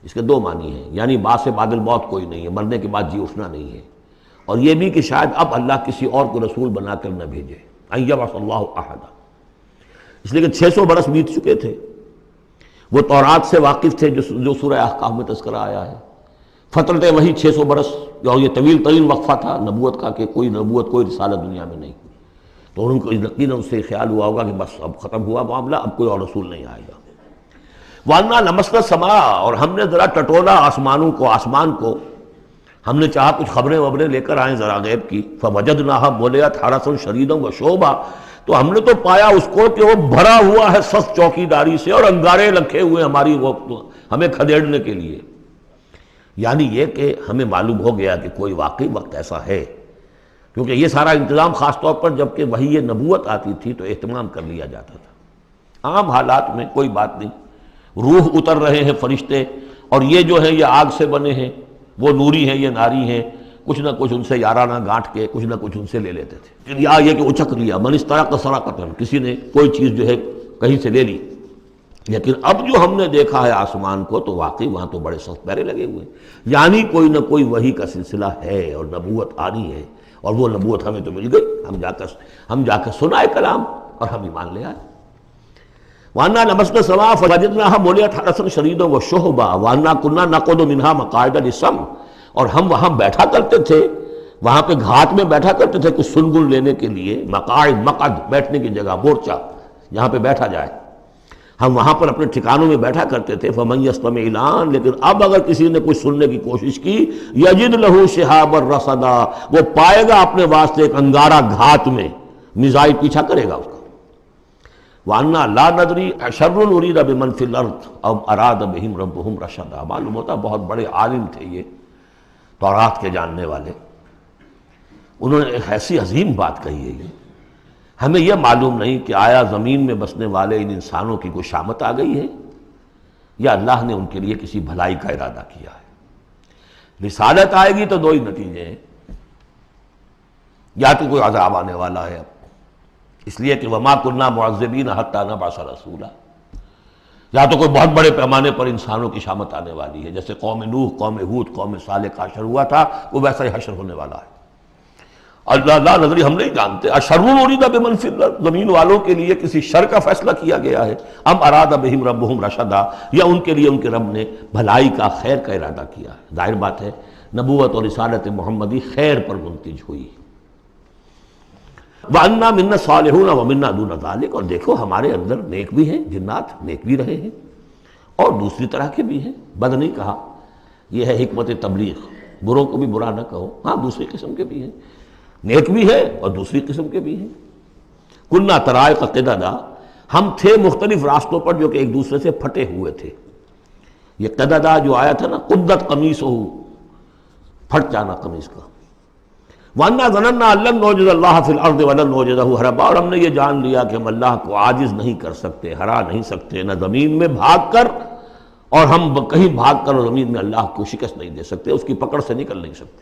اس کے دو معنی ہیں، یعنی بعد سے بعد الموت کوئی نہیں ہے، مرنے کے بعد جی اٹھنا نہیں ہے، اور یہ بھی کہ شاید اب اللہ کسی اور کو رسول بنا کر نہ بھیجے، أن يبعث الله أحدا، اس لیے کہ 600 برس بیت چکے تھے۔ وہ تورات سے واقف تھے جو سورہ احقاف میں تذکرہ آیا ہے، فترت وہی 600 برس، اور یہ طویل ترین وقفہ تھا نبوت کا کہ کوئی نبوت کوئی رسالت دنیا میں نہیں، تو ان کو یقیناً اس سے خیال ہوا ہوگا کہ بس اب ختم ہوا معاملہ، اب کوئی اور رسول نہیں آئے گا۔ وَأَنَّا لَمَسْنَا السَّمَاءَ، اور ہم نے ذرا ٹٹولا آسمان کو، ہم نے چاہا کچھ خبریں لے کر آئیں ذرا غیب کی، فَوَجَدْنَاهَا مُلِئَتْ حَرَسًا شَدِيدًا وَشُعُبًا، تو ہم نے تو پایا اس کو کہ وہ بھرا ہوا ہے سخت چوکیداری سے، اور انگارے رکھے ہوئے ہماری وہ ہمیں کھدیڑنے کے لیے۔ یعنی یہ کہ ہمیں معلوم ہو گیا کہ کوئی واقعی وقت ایسا ہے، کیونکہ یہ سارا انتظام خاص طور پر جب کہ وہی یہ نبوت آتی تھی تو اہتمام کر لیا جاتا تھا۔ عام حالات میں کوئی بات نہیں، روح اتر رہے ہیں فرشتے، اور یہ جو ہیں یہ آگ سے بنے ہیں، وہ نوری ہیں یہ ناری ہیں، کچھ نہ کچھ ان سے یارانہ گانٹھ کے کچھ نہ کچھ ان سے لے لیتے تھے، یا یہ کہ اچک لیا، من استرق سرقۃ، کسی نے کوئی چیز جو ہے کہیں سے لے لی۔ لیکن اب جو ہم نے دیکھا ہے آسمان کو تو واقعی وہاں تو بڑے سخت پہرے لگے ہوئے ہیں، یعنی کوئی نہ کوئی وحی کا سلسلہ ہے اور نبوت آنی ہے، اور وہ نبوت ہمیں تو مل گئی، ہم جا کر سنائے کلام اور ہم ایمان لے آئے۔ وَأَنَّا لَمَسْنَا السَّمَاءَ فَوَجَدْنَاهَا مُلِئَتْ حَرَسًا شَدِيدًا وَشُهُبًا وَأَنَّا كُنَّا نَقْعُدُ مِنْهَا مَقَاعِدَ لِلسَّمْعِ، اور ہم وہاں بیٹھا کرتے تھے، وہاں پہ گھاٹ میں بیٹھا کرتے تھے کچھ سنگن لینے کے لیے، مقعد بیٹھنے کی جگہ، مورچہ جہاں پہ بیٹھا جائے، ہم وہاں پر اپنے ٹھکانوں میں بیٹھا کرتے تھے۔ فَمَن يَسْتَمِعِ الْآنَ، لیکن اب اگر کسی نے کچھ سننے کی کوشش کی، يَجِدْ لَهُ شِهَابًا رَصَدًا، وہ پائے گا اپنے واسطے ایک انگارہ گھات میں، میزائل پیچھا کرے گا اس کا۔ وَأَنَّا لَا نَدْرِي أَشَرٌّ أُرِيدَ بِمَنْ فِي الْأَرْضِ أَمْ أَرَادَ بِهِمْ رَبُّهُمْ رَشَدًا۔ معلوم ہوتا بہت بڑے عالم تھے یہ تورات کے جاننے والے، انہوں نے ایک ایسی عظیم بات کہی ہے یہ، ہمیں یہ معلوم نہیں کہ آیا زمین میں بسنے والے ان انسانوں کی کوئی شامت آ گئی ہے یا اللہ نے ان کے لیے کسی بھلائی کا ارادہ کیا ہے۔ رسالت آئے گی تو دو ہی نتیجے ہیں، یا تو کوئی عذاب آنے والا ہے، اس لیے کہ وما كنا معذبین حتی نبعث رسولا، یا تو کوئی بہت بڑے پیمانے پر انسانوں کی شامت آنے والی ہے، جیسے قوم نوح، قوم ہود، قوم صالح کا حشر ہوا تھا، وہ ویسا ہی حشر ہونے والا ہے۔ اللہ لا نظری، ہم نہیں جانتے اشر ارید بمن فی الارض، زمین والوں کے لیے کسی شر کا فیصلہ کیا گیا ہے، ام اراد بہم ربہم رشدا، یا ان کے لیے ان کے رب نے بھلائی کا، خیر کا ارادہ کیا ہے۔ ظاہر بات ہے نبوت اور رسالت محمدی خیر پر منتج ہوئی۔ وَأَنَّا مِنَّا الصَّالِحُونَ وَمِنَّا دُونَ ذَلِكَ، اور دیکھو ہمارے اندر نیک بھی ہیں، جنات نیک بھی رہے ہیں اور دوسری طرح کے بھی ہیں، بد نہیں کہا، یہ ہے حکمت تبلیغ، بروں کو بھی برا نہ کہو، ہاں دوسری قسم کے بھی ہیں، نیک بھی ہے اور دوسری قسم کے بھی ہیں۔ کُنَّا طَرَائِقَ قِدَدًا، ہم تھے مختلف راستوں پر جو کہ ایک دوسرے سے پھٹے ہوئے تھے۔ یہ قددہ جو آیا تھا نا، قدت قمیصہ، پھٹ جانا قمیص کا۔ وَأَنَّا ظَنَنَّا أَن لَّن نُعْجِزَ اللَّهَ فِي الْأَرْضِ وَلَن نُعْجِزَهُ هَرَبًا، اور ہم نے یہ جان لیا کہ ہم اللہ کو عاجز نہیں کر سکتے، ہرا نہیں سکتے، نہ زمین میں بھاگ کر، اور ہم کہیں بھاگ کر زمین میں اللہ کو شکست نہیں دے سکتے، اس کی پکڑ سے نکل نہیں سکتے۔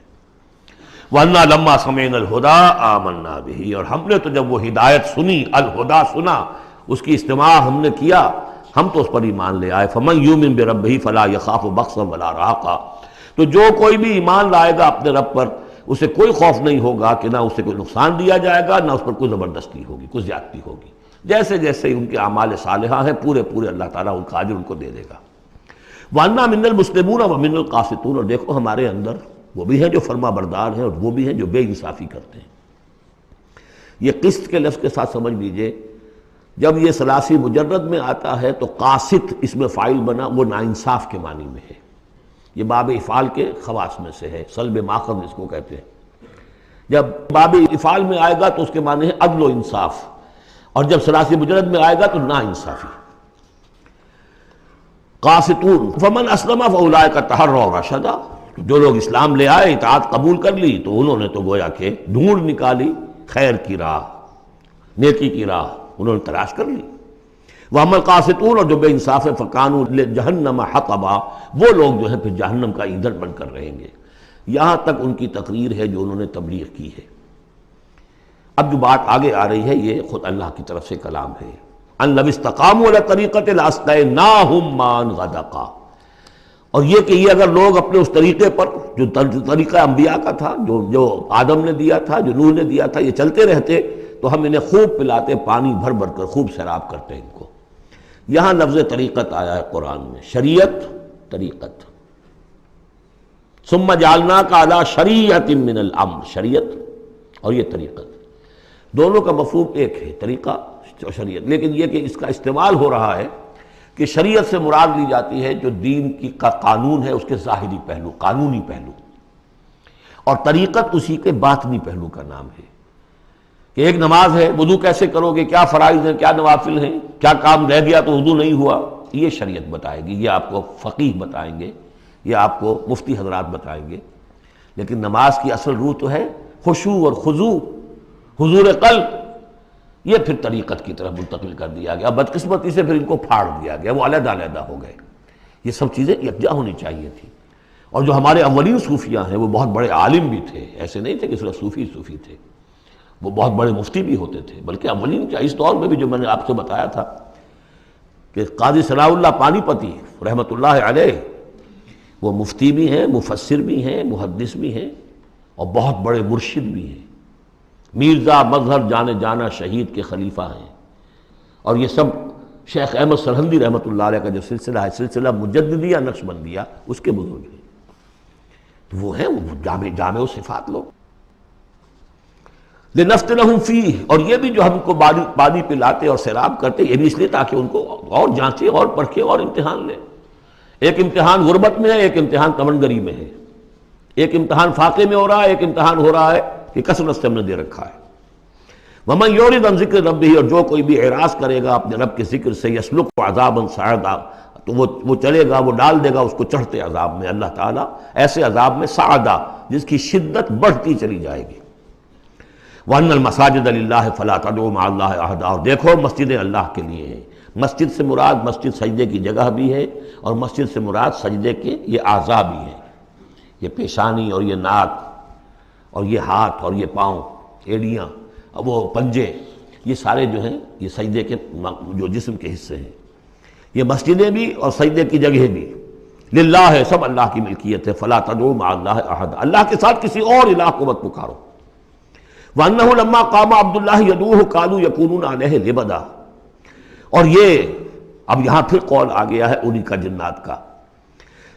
وَأَنَّا لَمَّا سَمِعْنَا الْهُدَىٰ آمَنَّا بِهِ، اور ہم نے تو جب وہ ہدایت سنی، الہدا سنا، اس کی استماع ہم نے کیا، ہم تو اس پر ایمان لے آئے۔ فَمَن يُؤْمِن بِرَبِّهِ فَلَا يَخَافُ بَخْسًا وَلَا رَهَقًا، تو جو کوئی بھی ایمان لائے گا اپنے رب پر، اسے کوئی خوف نہیں ہوگا کہ نہ اسے کوئی نقصان دیا جائے گا، نہ اس پر کوئی زبردستی ہوگی، کوئی زیادتی ہوگی، جیسے جیسے ان کے اعمال صالحہ ہیں پورے پورے اللہ تعالیٰ ان کا اجر ان کو دے دے گا۔ وَأَنَّا مِنَّا الْمُسْلِمُونَ وَمِنَّا الْقَاسِطُونَ، اور دیکھو ہمارے اندر وہ بھی ہیں جو فرما بردار ہیں اور وہ بھی ہیں جو بے انصافی کرتے ہیں۔ یہ قسط کے لفظ کے ساتھ سمجھ لیجئے، جب یہ ثلاثی مجرد میں آتا ہے تو قاسط اس میں فاعل بنا، وہ ناانصاف کے معنی میں ہے، یہ باب افعال کے خواص میں سے ہے، سلب ماخذ اس کو کہتے ہیں۔ جب باب افعال میں آئے گا تو اس کے معنی ہے عدل و انصاف، اور جب ثلاثی مجرد میں آئے گا تو نا انصافی۔ قاسطون فمن اسلم فاولئک تحروا رشدا، جو لوگ اسلام لے آئے، اطاعت قبول کر لی، تو انہوں نے تو گویا کہ ڈھونڈ نکالی خیر کی راہ، نیکی کی راہ انہوں نے تلاش کر لی۔ وَأَمَّا الْقَاسِطُونَ، اور جو بے انصاف ہیں، فَكَانُوا لِجَهَنَّمَ حَطَبًا، وہ لوگ جو ہیں پھر جہنم کا ایندھن بن کر رہیں گے۔ یہاں تک ان کی تقریر ہے جو انہوں نے تبلیغ کی ہے۔ اب جو بات آگے آ رہی ہے یہ خود اللہ کی طرف سے کلام ہے۔ أَن لَوِ اسْتَقَامُوا عَلَى الطَّرِيقَةِ لَأَسْقَيْنَاهُم مَّاءً غَدَقًا، اور یہ کہ یہ اگر لوگ اپنے اس طریقے پر جو طریقہ انبیاء کا تھا، جو آدم نے دیا تھا، جو نوح نے دیا تھا، یہ چلتے رہتے تو ہم انہیں خوب پلاتے، پانی بھر بھر کر خوب سیراب کرتے ان کو۔ یہاں لفظ طریقت آیا ہے قرآن میں، شریعت، طریقت۔ ثم جعلناک علی شریعۃ من الامر، شریعت اور یہ طریقت، دونوں کا مفہوم ایک ہے، طریقہ اور شریعت، لیکن یہ کہ اس کا استعمال ہو رہا ہے کہ شریعت سے مراد لی جاتی ہے جو دین کی کا قانون ہے، اس کے ظاہری پہلو، قانونی پہلو، اور طریقت اسی کے باطنی پہلو کا نام ہے، کہ ایک نماز ہے، وضو کیسے کرو گے، کیا فرائض ہیں، کیا نوافل ہیں، کیا کام رہ گیا تو وضو نہیں ہوا، یہ شریعت بتائے گی، یہ آپ کو فقیہ بتائیں گے، یہ آپ کو مفتی حضرات بتائیں گے۔ لیکن نماز کی اصل روح تو ہے خشوع اور خضوع، حضور قلب، یہ پھر طریقت کی طرف منتقل کر دیا گیا، بدقسمتی سے پھر ان کو پھاڑ دیا گیا، وہ علیحدہ علیحدہ ہو گئے۔ یہ سب چیزیں یکجا ہونی چاہیے تھی۔ اور جو ہمارے اولین صوفیاء ہیں وہ بہت بڑے عالم بھی تھے، ایسے نہیں تھے کہ صرف صوفی تھے، وہ بہت بڑے مفتی بھی ہوتے تھے، بلکہ اولین کیا، اس دور میں بھی جو میں نے آپ سے بتایا تھا کہ قاضی ثناء اللہ پانی پتی رحمۃ اللہ علیہ، وہ مفتی بھی ہیں، مفسر بھی ہیں، محدث بھی ہیں، اور بہت بڑے مرشد بھی ہیں، میرزا مظہر جانے جانا شہید کے خلیفہ ہیں، اور یہ سب شیخ احمد سرہندی رحمۃ اللہ علیہ کا جو سلسلہ ہے، سلسلہ مجددیہ نقشبندیہ، اس کے بزرگ ہیں، تو وہ ہیں وہ جامع و صفات لوگ۔ لِنَفْتِنَهُمْ فِيهِ، اور یہ بھی جو ہم کو پانی پلاتے اور سیراب کرتے، یہ بھی اس لیے تاکہ ان کو اور جانچے اور پرکھے اور امتحان لیں۔ ایک امتحان غربت میں ہے، ایک امتحان تمنگری میں ہے، ایک امتحان فاقے میں ہو رہا ہے، ایک امتحان ہو رہا ہے کہ کثرت سے ہم نے دے رکھا ہے۔ ومن یعرض عن ذکر ربہ، اور جو کوئی بھی اعراض کرے گا اپنے رب کے ذکر سے، یسلک عذابا صعدا، تو وہ چلے گا، وہ ڈال دے گا اس کو چڑھتے عذاب میں اللہ تعالیٰ، ایسے عذاب میں صعدا جس کی شدت بڑھتی چلی جائے گی۔ وَأَنَّ الْمَسَاجِدَ لِلَّهِ فَلَا تَدْعُوا مَعَ اللَّهِ أَحَدًا، اور دیکھو مسجدیں اللہ کے لیے ہیں۔ مسجد سے مراد مسجد سجدے کی جگہ بھی ہے، اور مسجد سے مراد سجدے کے یہ اعضاء بھی ہیں، یہ پیشانی اور یہ ناک اور یہ ہاتھ اور یہ پاؤں، ایڑیاں، وہ پنجے، یہ سارے جو ہیں یہ سجدے کے جو جسم کے حصے ہیں۔ یہ مسجدیں بھی اور سجدے کی جگہ بھی للہ ہے، سب اللہ کی ملکیت ہے۔ فلا تدعوا مع اللہ احد، اللہ کے ساتھ کسی اور الہ کو مت پکارو۔ وانہ لما قام عبد اللہ یدعوہ قالوا یکونون علیہ لبدا، اور یہ اب یہاں پھر قول آ گیا ہے انہی کا جنات کا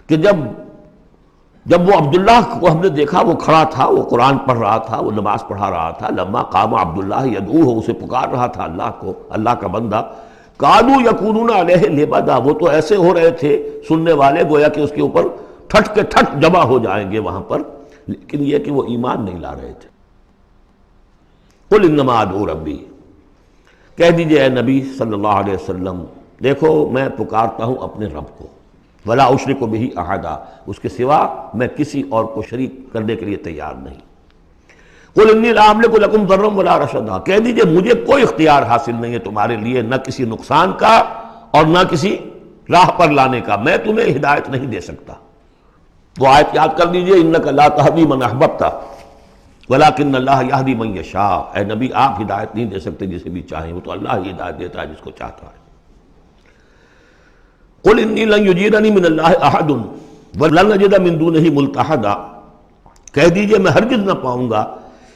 کہ جب وہ عبداللہ کو ہم نے دیکھا وہ کھڑا تھا، وہ قرآن پڑھ رہا تھا، وہ نماز پڑھا رہا تھا، لما قام عبداللہ یدعوہ، اسے پکار رہا تھا اللہ کو، اللہ کا بندہ، قالوا یکونون علیہ لبدا، وہ تو ایسے ہو رہے تھے سننے والے گویا کہ اس کے اوپر ٹھٹ کے ٹھٹ جمع ہو جائیں گے وہاں پر، لیکن یہ کہ وہ ایمان نہیں لا رہے تھے۔ قل انما ادعو ربی، کہہ دیجئے اے نبی صلی اللہ علیہ وسلم، دیکھو میں پکارتا ہوں اپنے رب کو، ولا اشرک بہ احدا، اس کے سوا میں کسی اور کو شریک کرنے کے لیے تیار نہیں۔ قل انی لا املک لکم ضرا ولا رشدا، کہہ دیجئے مجھے کوئی اختیار حاصل نہیں ہے تمہارے لیے، نہ کسی نقصان کا اور نہ کسی راہ پر لانے کا، میں تمہیں ہدایت نہیں دے سکتا۔ وہ آیت یاد کر دیجئے، انک لا تہدی من احببت ولکن اللہ یہدی من یشاء، اے نبی آپ ہدایت نہیں دے سکتے جسے بھی چاہیں، وہ تو اللہ ہی ہدایت دیتا ہے جس کو چاہتا ہے۔ قل انی لن یجیرنی من اللہ احد ولن اجد من دونہ ملتحدا، کہہ دیجئے میں ہرگز نہ پاؤں گا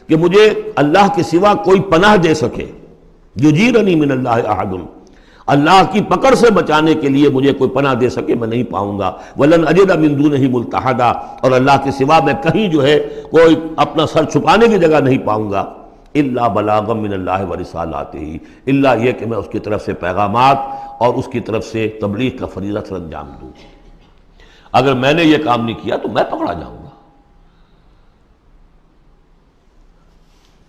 کہ مجھے اللہ کے سوا کوئی پناہ دے سکے، یجیرنی من اللہ احد، اللہ کی پکڑ سے بچانے کے لیے مجھے کوئی پناہ دے سکے میں نہیں پاؤں گا، ولن اجد من دونہ ملتحدا، اور اللہ کے سوا میں کہیں جو ہے کوئی اپنا سر چھپانے کی جگہ نہیں پاؤں گا، الا بلاغا من اللہ ورسالاتہ، الا یہ کہ میں اس کی طرف سے پیغامات اور اس کی طرف سے تبلیغ کا فریضہ سر انجام دوں۔ اگر میں نے یہ کام نہیں کیا تو میں پکڑا جاؤں گا۔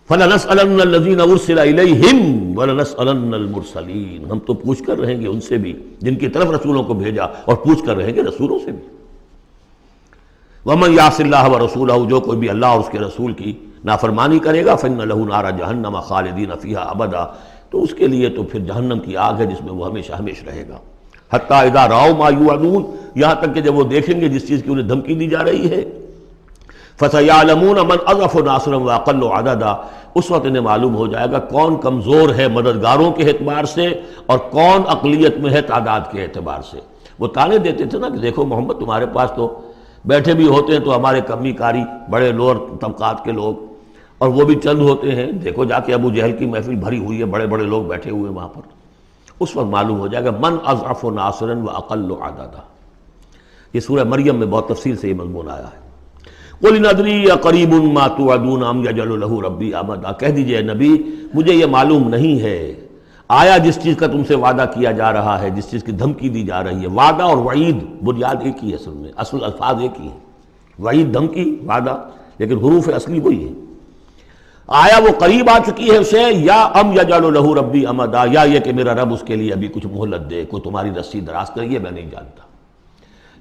فَلَنَسْأَلَنَّ الَّذِينَ أُرْسِلَ إِلَيْهِمْ وَلَنَسْأَلَنَّ الْمُرْسَلِينَ، ہم تو پوچھ کر رہیں گے ان سے بھی جن کی طرف رسولوں کو بھیجا، اور پوچھ کر رہیں گے رسولوں سے بھی۔ وَمَنْ يَعْصِ اللَّهَ وَرَسُولَهُ، جو کوئی بھی اللہ اور اس کے رسول کی نافرمانی کرے گا، فَإِنَّ لَهُ نَارَ جَهَنَّمَ خَالِدِينَ فِيهَا أَبَدًا، تو اس کے لیے تو پھر جہنم کی آگ ہے جس میں وہ ہمیشہ ہمیشہ رہے گا۔ حَتَّى إِذَا رَأَوْا مَا يُوعَدُونَ، یہاں تک کہ جب وہ دیکھیں گے جس چیز کی انہیں دھمکی دی جا رہی ہے، فَسَيَعْلَمُونَ مَنْ أَضْعَفُ نَاصِرًا وَأَقَلُّ عَدَدًا، اس وقت انہیں معلوم ہو جائے گا کون کمزور ہے مددگاروں کے اعتبار سے اور کون اقلیت میں ہے تعداد کے اعتبار سے۔ وہ تانے دیتے تھے نا کہ دیکھو محمد تمہارے پاس تو بیٹھے بھی ہوتے ہیں تو ہمارے کمی کاری بڑے لوور طبقات کے لوگ، اور وہ بھی چند ہوتے ہیں، دیکھو جا کے ابو جہل کی محفل بھری ہوئی ہے، بڑے بڑے لوگ بیٹھے ہوئے ہیں وہاں پر۔ اس وقت معلوم ہو جائے گا من اضعف ناصرا واقل عددا۔ یہ سورہ مریم میں بہت تفصیل سے یہ مضمون آیا ہے۔ قل ان ادری اقریب ما توعدون ام یجعل له ربی امدا، کہہ دیجئے نبی مجھے یہ معلوم نہیں ہے آیا جس چیز کا تم سے وعدہ کیا جا رہا ہے، جس چیز کی دھمکی دی جا رہی ہے، وعدہ اور وعید بنیاد ایک ہی ہے، اصل میں اصل الفاظ ایک ہی ہیں، وعید دھمکی، وعدہ، لیکن حروف اصلی وہی ہے۔ آیا وہ قریب آ چکی ہے اسے، یا ام یجعل له ربی امدا، یا یہ کہ میرا رب اس کے لیے ابھی کچھ مہلت دے، کوئی تمہاری رسی دراز کریے، میں نہیں جانتا۔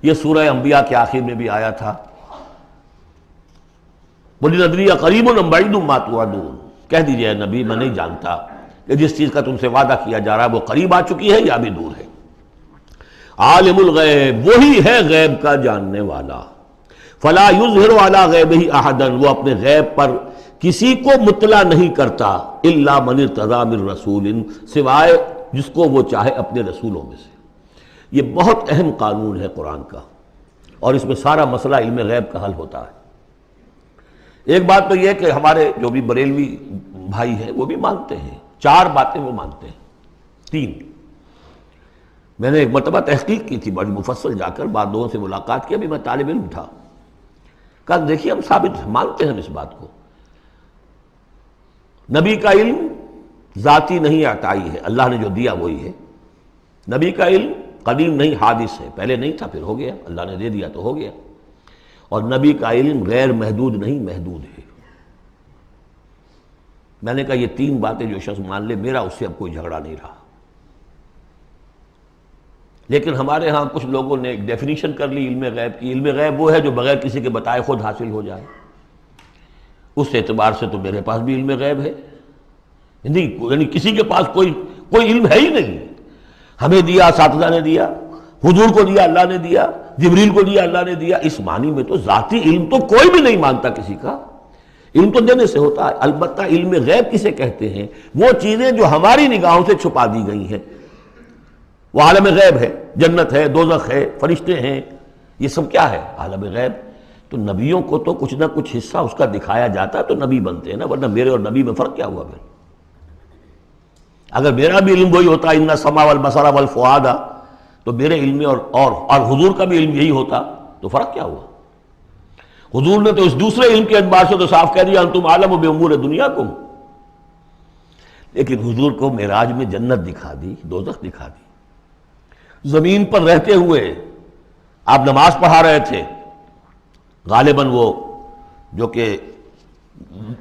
یہ سورہ انبیاء کے آخر میں بھی آیا تھا، قل ادری قریب ام بعید ما توعدون، کہہ دیجئے نبی میں نہیں جانتا کہ جس چیز کا تم سے وعدہ کیا جا رہا ہے وہ قریب آ چکی ہے یا بھی دور ہے۔ عالم الغیب، وہی ہے غیب کا جاننے والا، فلا یظہر علی غیبہ احدا، وہ اپنے غیب پر کسی کو مطلع نہیں کرتا، الا من ارتضی من رسول، سوائے جس کو وہ چاہے اپنے رسولوں میں سے۔ یہ بہت اہم قانون ہے قرآن کا، اور اس میں سارا مسئلہ علم غیب کا حل ہوتا ہے۔ ایک بات تو یہ کہ ہمارے جو بھی بریلوی بھائی ہیں وہ بھی مانتے ہیں، 4 باتیں وہ مانتے ہیں، 3۔ میں نے ایک مرتبہ تحقیق کی تھی بڑی مفصل، جا کر بعض لوگوں سے ملاقات کی، ابھی میں طالب علم تھا، کہا دیکھیے ہم ثابت مانتے ہیں ہم اس بات کو، نبی کا علم ذاتی نہیں عطائی ہے، اللہ نے جو دیا وہی ہے۔ نبی کا علم قدیم نہیں، حادث ہے، پہلے نہیں تھا پھر ہو گیا، اللہ نے دے دیا تو ہو گیا۔ اور نبی کا علم غیر محدود نہیں، محدود ہے۔ میں نے کہا یہ 3 باتیں جو شخص مان لے میرا اس سے اب کوئی جھگڑا نہیں رہا۔ لیکن ہمارے ہاں کچھ لوگوں نے ایک ڈیفینیشن کر لی علم غیب کی، علم غیب وہ ہے جو بغیر کسی کے بتائے خود حاصل ہو جائے۔ اس اعتبار سے تو میرے پاس بھی علم غیب ہے، یعنی کسی کے پاس کوئی علم ہے ہی نہیں۔ ہمیں دیا اساتذہ نے دیا، حضور کو دیا اللہ نے دیا، جبریل کو دیا اللہ نے دیا، اس معنی میں تو ذاتی علم تو کوئی بھی نہیں مانتا کسی کا، علم تو دینے سے ہوتا ہے۔ البتہ علم غیب کسے کہتے ہیں؟ وہ چیزیں جو ہماری نگاہوں سے چھپا دی گئی ہیں، وہ عالم غیب ہے، جنت ہے، دوزخ ہے، فرشتے ہیں، یہ سب کیا ہے؟ عالم غیب۔ تو نبیوں کو تو کچھ نہ کچھ حصہ اس کا دکھایا جاتا ہے تو نبی بنتے ہیں نا، ورنہ میرے اور نبی میں فرق کیا ہوا پھر؟ اگر میرا بھی علم وہی ہوتا ان السمع والبصر والفؤاد، تو میرے علم اور حضور کا بھی علم یہی ہوتا تو فرق کیا ہوا؟ حضور نے تو اس دوسرے علم کے اعتبار سے تو صاف کہہ دیا انتم عالم بامور دنیاکم، لیکن حضور کو معراج میں جنت دکھا دی، دوزخ دکھا دی۔ زمین پر رہتے ہوئے آپ نماز پڑھا رہے تھے، غالباً وہ جو کہ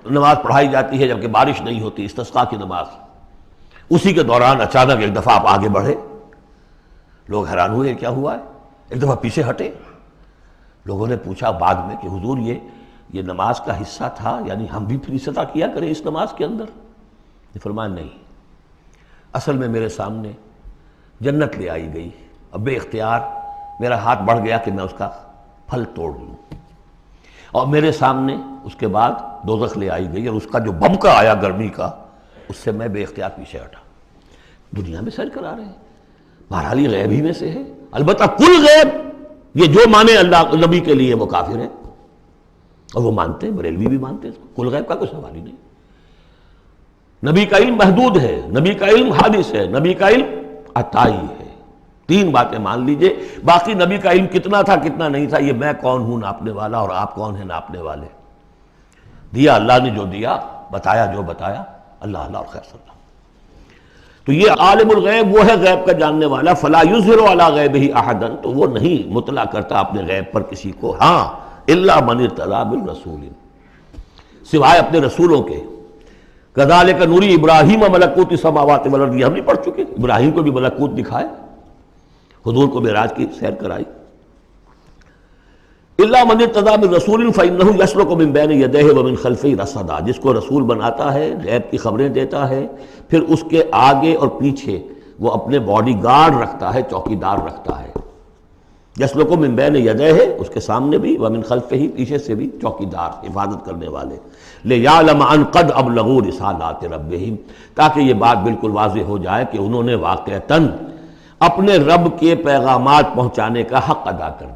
نماز پڑھائی جاتی ہے جبکہ بارش نہیں ہوتی، استسقاء کی نماز، اسی کے دوران اچانک ایک دفعہ آپ آگے بڑھے، لوگ حیران ہوئے کیا ہوا ہے، ایک دفعہ پیچھے ہٹے۔ لوگوں نے پوچھا بعد میں کہ حضور یہ نماز کا حصہ تھا، یعنی ہم بھی پھر اسی طرح کیا کریں اس نماز کے اندر؟ یہ فرمایا نہیں، اصل میں میرے سامنے جنت لے آئی گئی، اب بے اختیار میرا ہاتھ بڑھ گیا کہ میں اس کا پھل توڑ لوں، اور میرے سامنے اس کے بعد دوزخ لے آئی گئی، اور اس کا جو بمکا آیا گرمی کا، اس سے میں بے اختیار پیچھے ہٹا۔ دنیا میں سیر کرا رہے ہیں، بہرحال یہ غیب ہی میں سے ہے۔ البتہ کل غیب، یہ جو مانے اللہ نبی کے لیے وہ کافر ہے، اور وہ مانتے ہیں، بریلوی بھی مانتے ہیں، کل غیب کا کوئی سوال ہی نہیں۔ نبی کا علم محدود ہے، نبی کا علم حادث ہے، نبی کا علم عطائی ہے۔ 3 باتیں مان لیجئے، باقی نبی کا علم کتنا تھا کتنا نہیں تھا یہ میں کون ہوں ناپنے والا، اور آپ کون ہیں ناپنے والے؟ دیا اللہ نے جو دیا، بتایا جو بتایا، اللہ اللہ اور خیر صلی اللہ۔ تو یہ عالم الغیب وہ ہے غیب کا جاننے والا، فلا یظہر علی غیبہ احدا، تو وہ نہیں مطلع کرتا اپنے غیب پر کسی کو، ہاں الا من ارتضی بالرسول، سوائے اپنے رسولوں کے۔ کذالک نری ابراہیم ملکوت السماوات والارض، یہ ہم نہیں پڑھ چکے؟ ابراہیم کو بھی ملکوت دکھائے، حضور کو معراج کی سیر کرائی۔ الا من ارتضی بالرسول فانہ یسلک من بین یدیہ ومن خلفہ رصدا، جس کو رسول بناتا ہے، غیب کی خبریں دیتا ہے، پھر اس کے آگے اور پیچھے وہ اپنے باڈی گارڈ رکھتا ہے، چوکیدار رکھتا ہے۔ یسلک من بین یدیہ، اس کے سامنے بھی، ومن خلفہ، پیچھے سے بھی چوکیدار، حفاظت کرنے والے۔ لیعلم ان قد ابلغوا رسالات ربہم، تاکہ یہ بات بالکل واضح ہو جائے کہ انہوں نے واقعتاً اپنے رب کے پیغامات پہنچانے کا حق ادا کر دیا۔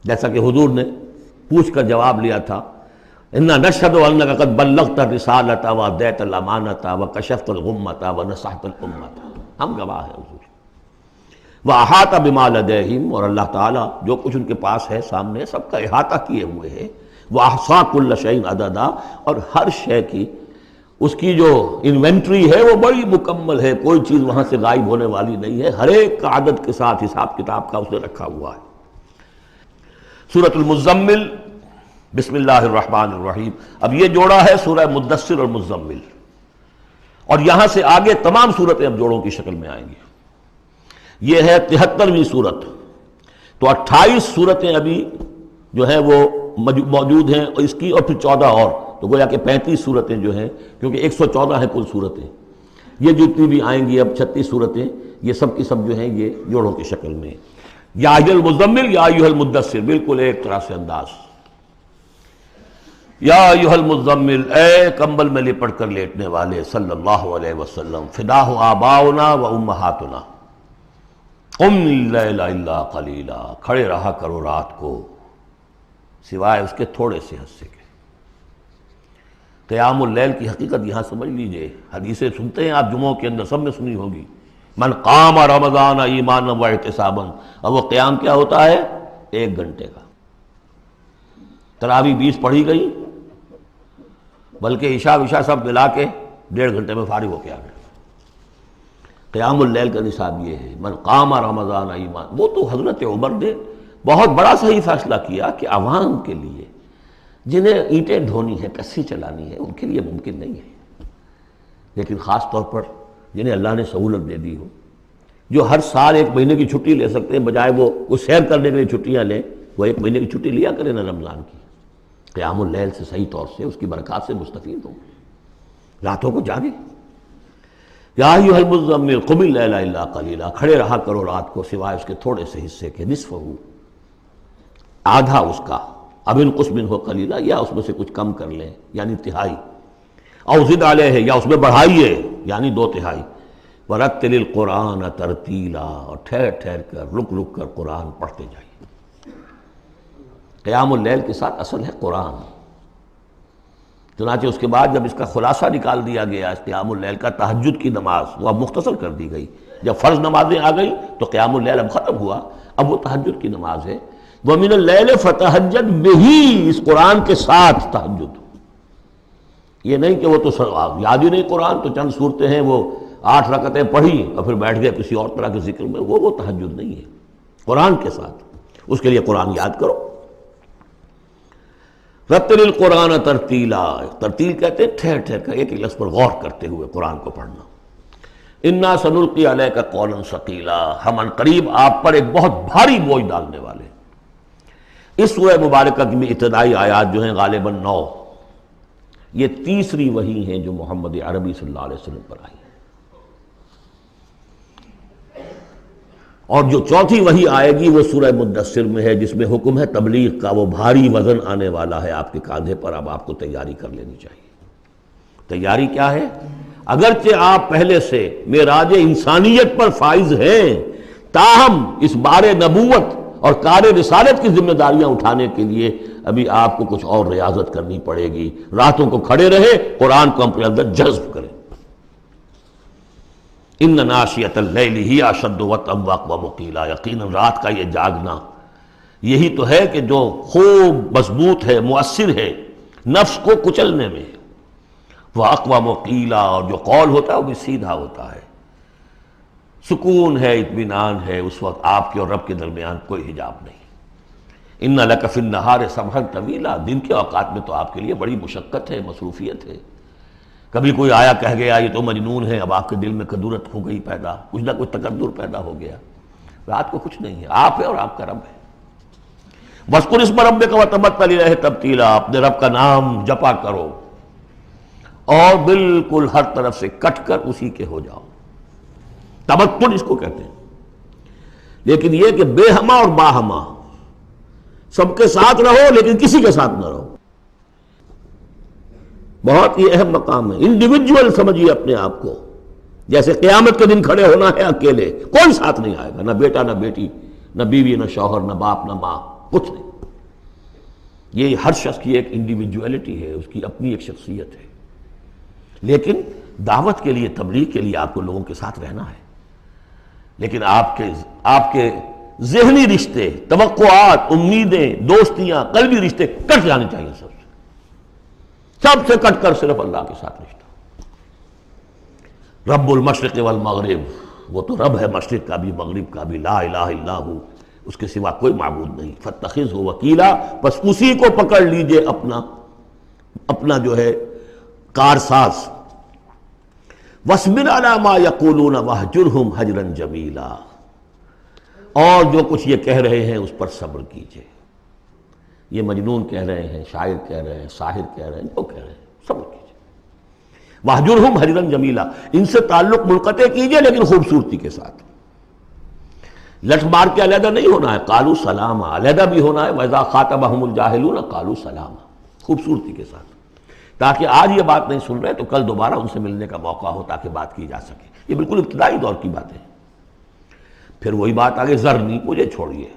جیسا کہ حضور نے پوچھ کر جواب لیا تھا، انا نشہد انک قد بلغت الرسالۃ وادیت الامانۃ وکشفت الغمۃ ونصحت الامۃ، ہم گواہ ہیں حضور۔ واحاط بما لدیہم، اور اللہ تعالیٰ جو کچھ ان کے پاس ہے سامنے سب کا احاطہ کیے ہوئے ہے۔ واحصا کل شیء عددا، اور ہر شے کی اس کی جو انوینٹری ہے وہ بڑی مکمل ہے، کوئی چیز وہاں سے غائب ہونے والی نہیں ہے، ہر ایک کا عدد کے ساتھ حساب کتاب کا اس نے رکھا ہوا ہے۔ سورۃ المزمل، بسم اللہ الرحمن الرحیم۔ اب یہ جوڑا ہے سورہ مدثر اور مزمل، اور یہاں سے آگے تمام صورتیں اب جوڑوں کی شکل میں آئیں گی۔ یہ ہے 73ویں صورت، تو 28 صورتیں ابھی جو ہیں وہ موجود ہیں، اور اس کی اور پھر 14 اور، تو گویا کہ 35 صورتیں جو ہیں، کیونکہ 114 ہیں کل صورتیں، یہ جتنی بھی آئیں گی اب 36 صورتیں، یہ سب کی سب جو ہیں یہ جوڑوں کی شکل میں۔ یا ایھا المزمل یا ایھا المدثر، بالکل ایک طرح سے انداز۔ یا ایھا المزمل، اے کمبل میں لپٹ کر لیٹنے والے، صلی اللہ علیہ وسلم، فداہ آباؤنا و امہاتنا، قم اللیل الا قلیلا، کھڑے رہا کرو رات کو سوائے اس کے تھوڑے سے حصے کے۔ قیام اللیل کی حقیقت یہاں سمجھ لیجئے، حدیثیں سنتے ہیں آپ جمعوں کے اندر، سب نے سنی ہوگی، من قام رمضان ایمانا و احتسابا، اور وہ قیام کیا ہوتا ہے؟ 1 گھنٹے کا۔ تراویح 20 پڑھی گئی، بلکہ عشاء سب ملا کے 1.5 گھنٹے میں فارغ ہو کے آ گئے۔ قیام اللیل کا نصاب یہ ہے، من قام رمضان ایمان، وہ تو حضرت عمر نے بہت بڑا صحیح فیصلہ کیا کہ عوام کے لیے جنہیں اینٹیں ڈھونی ہے، کسی چلانی ہے، ان کے لیے ممکن نہیں ہے، لیکن خاص طور پر جنہیں اللہ نے سہولت دے دی ہو، جو ہر سال 1 مہینے کی چھٹی لے سکتے ہیں، بجائے وہ سیر کرنے کے لیے چھٹیاں لیں، وہ 1 مہینے کی چھٹی لیا کریں نا رمضان کی، قیام اللیل سے صحیح طور سے اس کی برکات سے مستفید ہوں، راتوں کو جاگیں۔ یا ایھا المزمل قم اللیل الا قلیلا، کھڑے رہا کرو رات کو سوائے اس کے تھوڑے سے حصے کے، نصفہ، آدھا اس کا، اب انقص منہ قلیلا، یا اس میں سے کچھ کم کر لیں یعنی تہائی، او زد علیہ، یا اس میں بڑھائیے یعنی 2/3، ورتل القرآن ترتیلا، اور ٹھہر ٹھہر کر رک رک کر قرآن پڑھتے جائیے۔ قیام اللیل کے ساتھ اصل ہے قرآن، چنانچہ اس کے بعد جب اس کا خلاصہ نکال دیا گیا اس قیام اللیل کا، تہجد کی نماز وہ اب مختصر کر دی گئی، جب فرض نمازیں آ گئی تو قیام اللیل اب ختم ہوا، اب وہ تہجد کی نماز ہے۔ وَمِنَ اللَّيْلِ فَتَہجد بِهِ، اس قرآن کے ساتھ تہجد، یہ نہیں کہ وہ تو یاد ہی نہیں قرآن تو چند صورتیں ہیں وہ 8 رکعتیں پڑھی اور پھر بیٹھ گئے کسی اور طرح کے ذکر میں، وہ تہجد نہیں ہے، قرآن کے ساتھ، اس کے لیے قرآن یاد کرو۔ رتل القرآن ترتیلا، ترتیل کہتے ہیں ٹھہر ٹھہر کر ایک لفظ پر غور کرتے ہوئے قرآن کو پڑھنا۔ انا سنلقی علیک قولا ثقیلا، ہم ان قریب آپ پر ایک بہت بھاری بوجھ ڈالنے والے۔ اس سورہ مبارکہ کی ابتدائی آیات جو ہیں غالباً 9، یہ تیسری وحی ہیں جو محمد عربی صلی اللہ علیہ وسلم پر آئی، اور جو چوتھی وحی آئے گی وہ سورہ مدثر میں ہے، جس میں حکم ہے تبلیغ کا، وہ بھاری وزن آنے والا ہے آپ کے کاندھے پر، اب آپ کو تیاری کر لینی چاہیے۔ تیاری کیا ہے؟ اگرچہ آپ پہلے سے معراج انسانیت پر فائز ہیں، تاہم اس بار نبوت اور کار رسالت کی ذمہ داریاں اٹھانے کے لیے ابھی آپ کو کچھ اور ریاضت کرنی پڑے گی، راتوں کو کھڑے رہے، قرآن کو اپنے اندر جذب کریں۔ ان ناشیۃ اللیل ہی اشد وطئا واقوم قیلا، یقیناً رات کا یہ جاگنا یہی تو ہے کہ جو خوب مضبوط ہے، مؤثر ہے نفس کو کچلنے میں، واقوم قیلا، اور جو قول ہوتا ہے وہ بھی سیدھا ہوتا ہے، سکون ہے، اطمینان ہے، اس وقت آپ کے اور رب کے درمیان کوئی حجاب نہیں۔ ان لک فی النہار سبحا طویلا، دن کے اوقات میں تو آپ کے لیے بڑی مشقت ہے، مصروفیت ہے۔ کبھی کوئی آیا کہہ گیا یہ تو مجنون ہے، اب آپ کے دل میں کدورت ہو گئی پیدا، کچھ نہ کچھ تکدر پیدا ہو گیا۔ رات کو کچھ نہیں ہے، آپ ہے اور آپ کا رب ہے۔ وَاذْكُرِ اسْمَ رَبِّكَ وَتَبَتَّلْ إِلَيْهِ تَبْتِيلًا، اپنے رب کا نام جپا کرو اور بالکل ہر طرف سے کٹ کر اسی کے ہو جاؤ۔ تبتل اس کو کہتے ہیں، لیکن یہ کہ بے ہما اور باہما، سب کے ساتھ رہو لیکن کسی کے ساتھ نہ رہو، بہت ہی اہم مقام ہے۔ انڈیویجول سمجھیے اپنے آپ کو، جیسے قیامت کے دن کھڑے ہونا ہے اکیلے، کوئی ساتھ نہیں آئے گا، نہ بیٹا نہ بیٹی، نہ بیوی نہ شوہر، نہ باپ نہ ماں، کچھ نہیں۔ یہ ہر شخص کی ایک انڈیویجویلٹی ہے، اس کی اپنی ایک شخصیت ہے، لیکن دعوت کے لیے، تبلیغ کے لیے آپ کو لوگوں کے ساتھ رہنا ہے، لیکن آپ کے ذہنی رشتے، توقعات، امیدیں، دوستیاں، قلبی رشتے کٹ جانے چاہیے، سب سے کٹ کر صرف اللہ کے ساتھ رشتہ۔ رب المشرق والمغرب، وہ تو رب ہے مشرق کا بھی مغرب کا بھی، لا الہ الا ہو، اس کے سوا کوئی معبود نہیں، فاتخذہ وکیلا، بس اسی کو پکڑ لیجئے اپنا جو ہے کارساز۔ واصبر علی ما یقولون واہجرہم ہجرا جمیلا، اور جو کچھ یہ کہہ رہے ہیں اس پر صبر کیجئے۔ یہ مجنون کہہ رہے ہیں، شاعر کہہ رہے ہیں، ساحر کہہ رہے ہیں، جو کہہ رہے ہیں صبر کیجئے۔ واہجرہم ہجرا جمیلا، ان سے تعلق منقطع کیجئے لیکن خوبصورتی کے ساتھ، لٹ مار کے علیحدہ نہیں ہونا ہے، قالوا سلاما، علیحدہ بھی ہونا ہے، وَإِذَا خَاطَبَهُمُ الْجَاهِلُونَ قَالُوا سَلَامًا، خوبصورتی کے ساتھ، تاکہ آج یہ بات نہیں سن رہے تو کل دوبارہ ان سے ملنے کا موقع ہو، تاکہ بات کی جا سکے۔ یہ بالکل ابتدائی دور کی باتیں ہیں۔ پھر وہی بات آگے، ذرنی، مجھے چھوڑیے،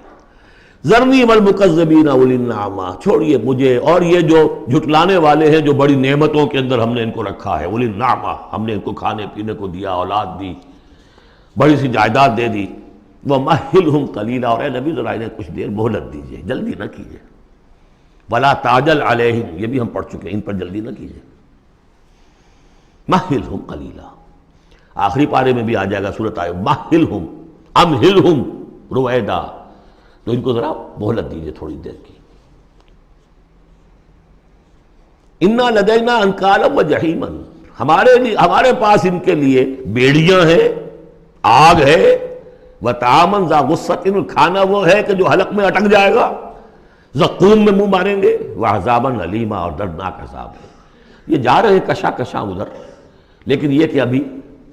ذرنی والمکذبین اولی النعمہ، چھوڑیے مجھے اور یہ جو جھٹلانے والے ہیں، جو بڑی نعمتوں کے اندر ہم نے ان کو رکھا ہے، اولی النعمہ، ہم نے ان کو کھانے پینے کو دیا، اولاد دی، بڑی سی جائیداد دے دی، وَمَهِّلْهُمْ قَلِيلًا، اور اے نبی ذرا انہیں کچھ دیر مہلت دیجیے، جلدی نہ کیجیے، وَلَا تَعْجَلْ عَلَيْهِمْ، یہ بھی ہم پڑھ چکے ہیں، ان پر جلدی نہ کیجیے، مَهِّلْهُمْ قَلِيلًا، آخری پارے میں بھی آ جائے گا سورۃ آئے، مَهِّلْهُمْ أَمْهِلْهُمْ رویدا، تو ان کو ذرا مہلت دیجیے تھوڑی دیر کی۔ انا لدینا انکالا و جہیما، ہمارے پاس ان کے لیے بیڑیاں ہیں، آگ ہے، وطعاما ذا غصۃ، کھانا وہ ہے کہ جو حلق میں اٹک جائے گا، زقوم میں منہ ماریں گے، وعذابا الیما، اور دردناک عذاب ہے۔ یہ جا رہے ہیں کشا کشا ادھر، لیکن یہ کہ ابھی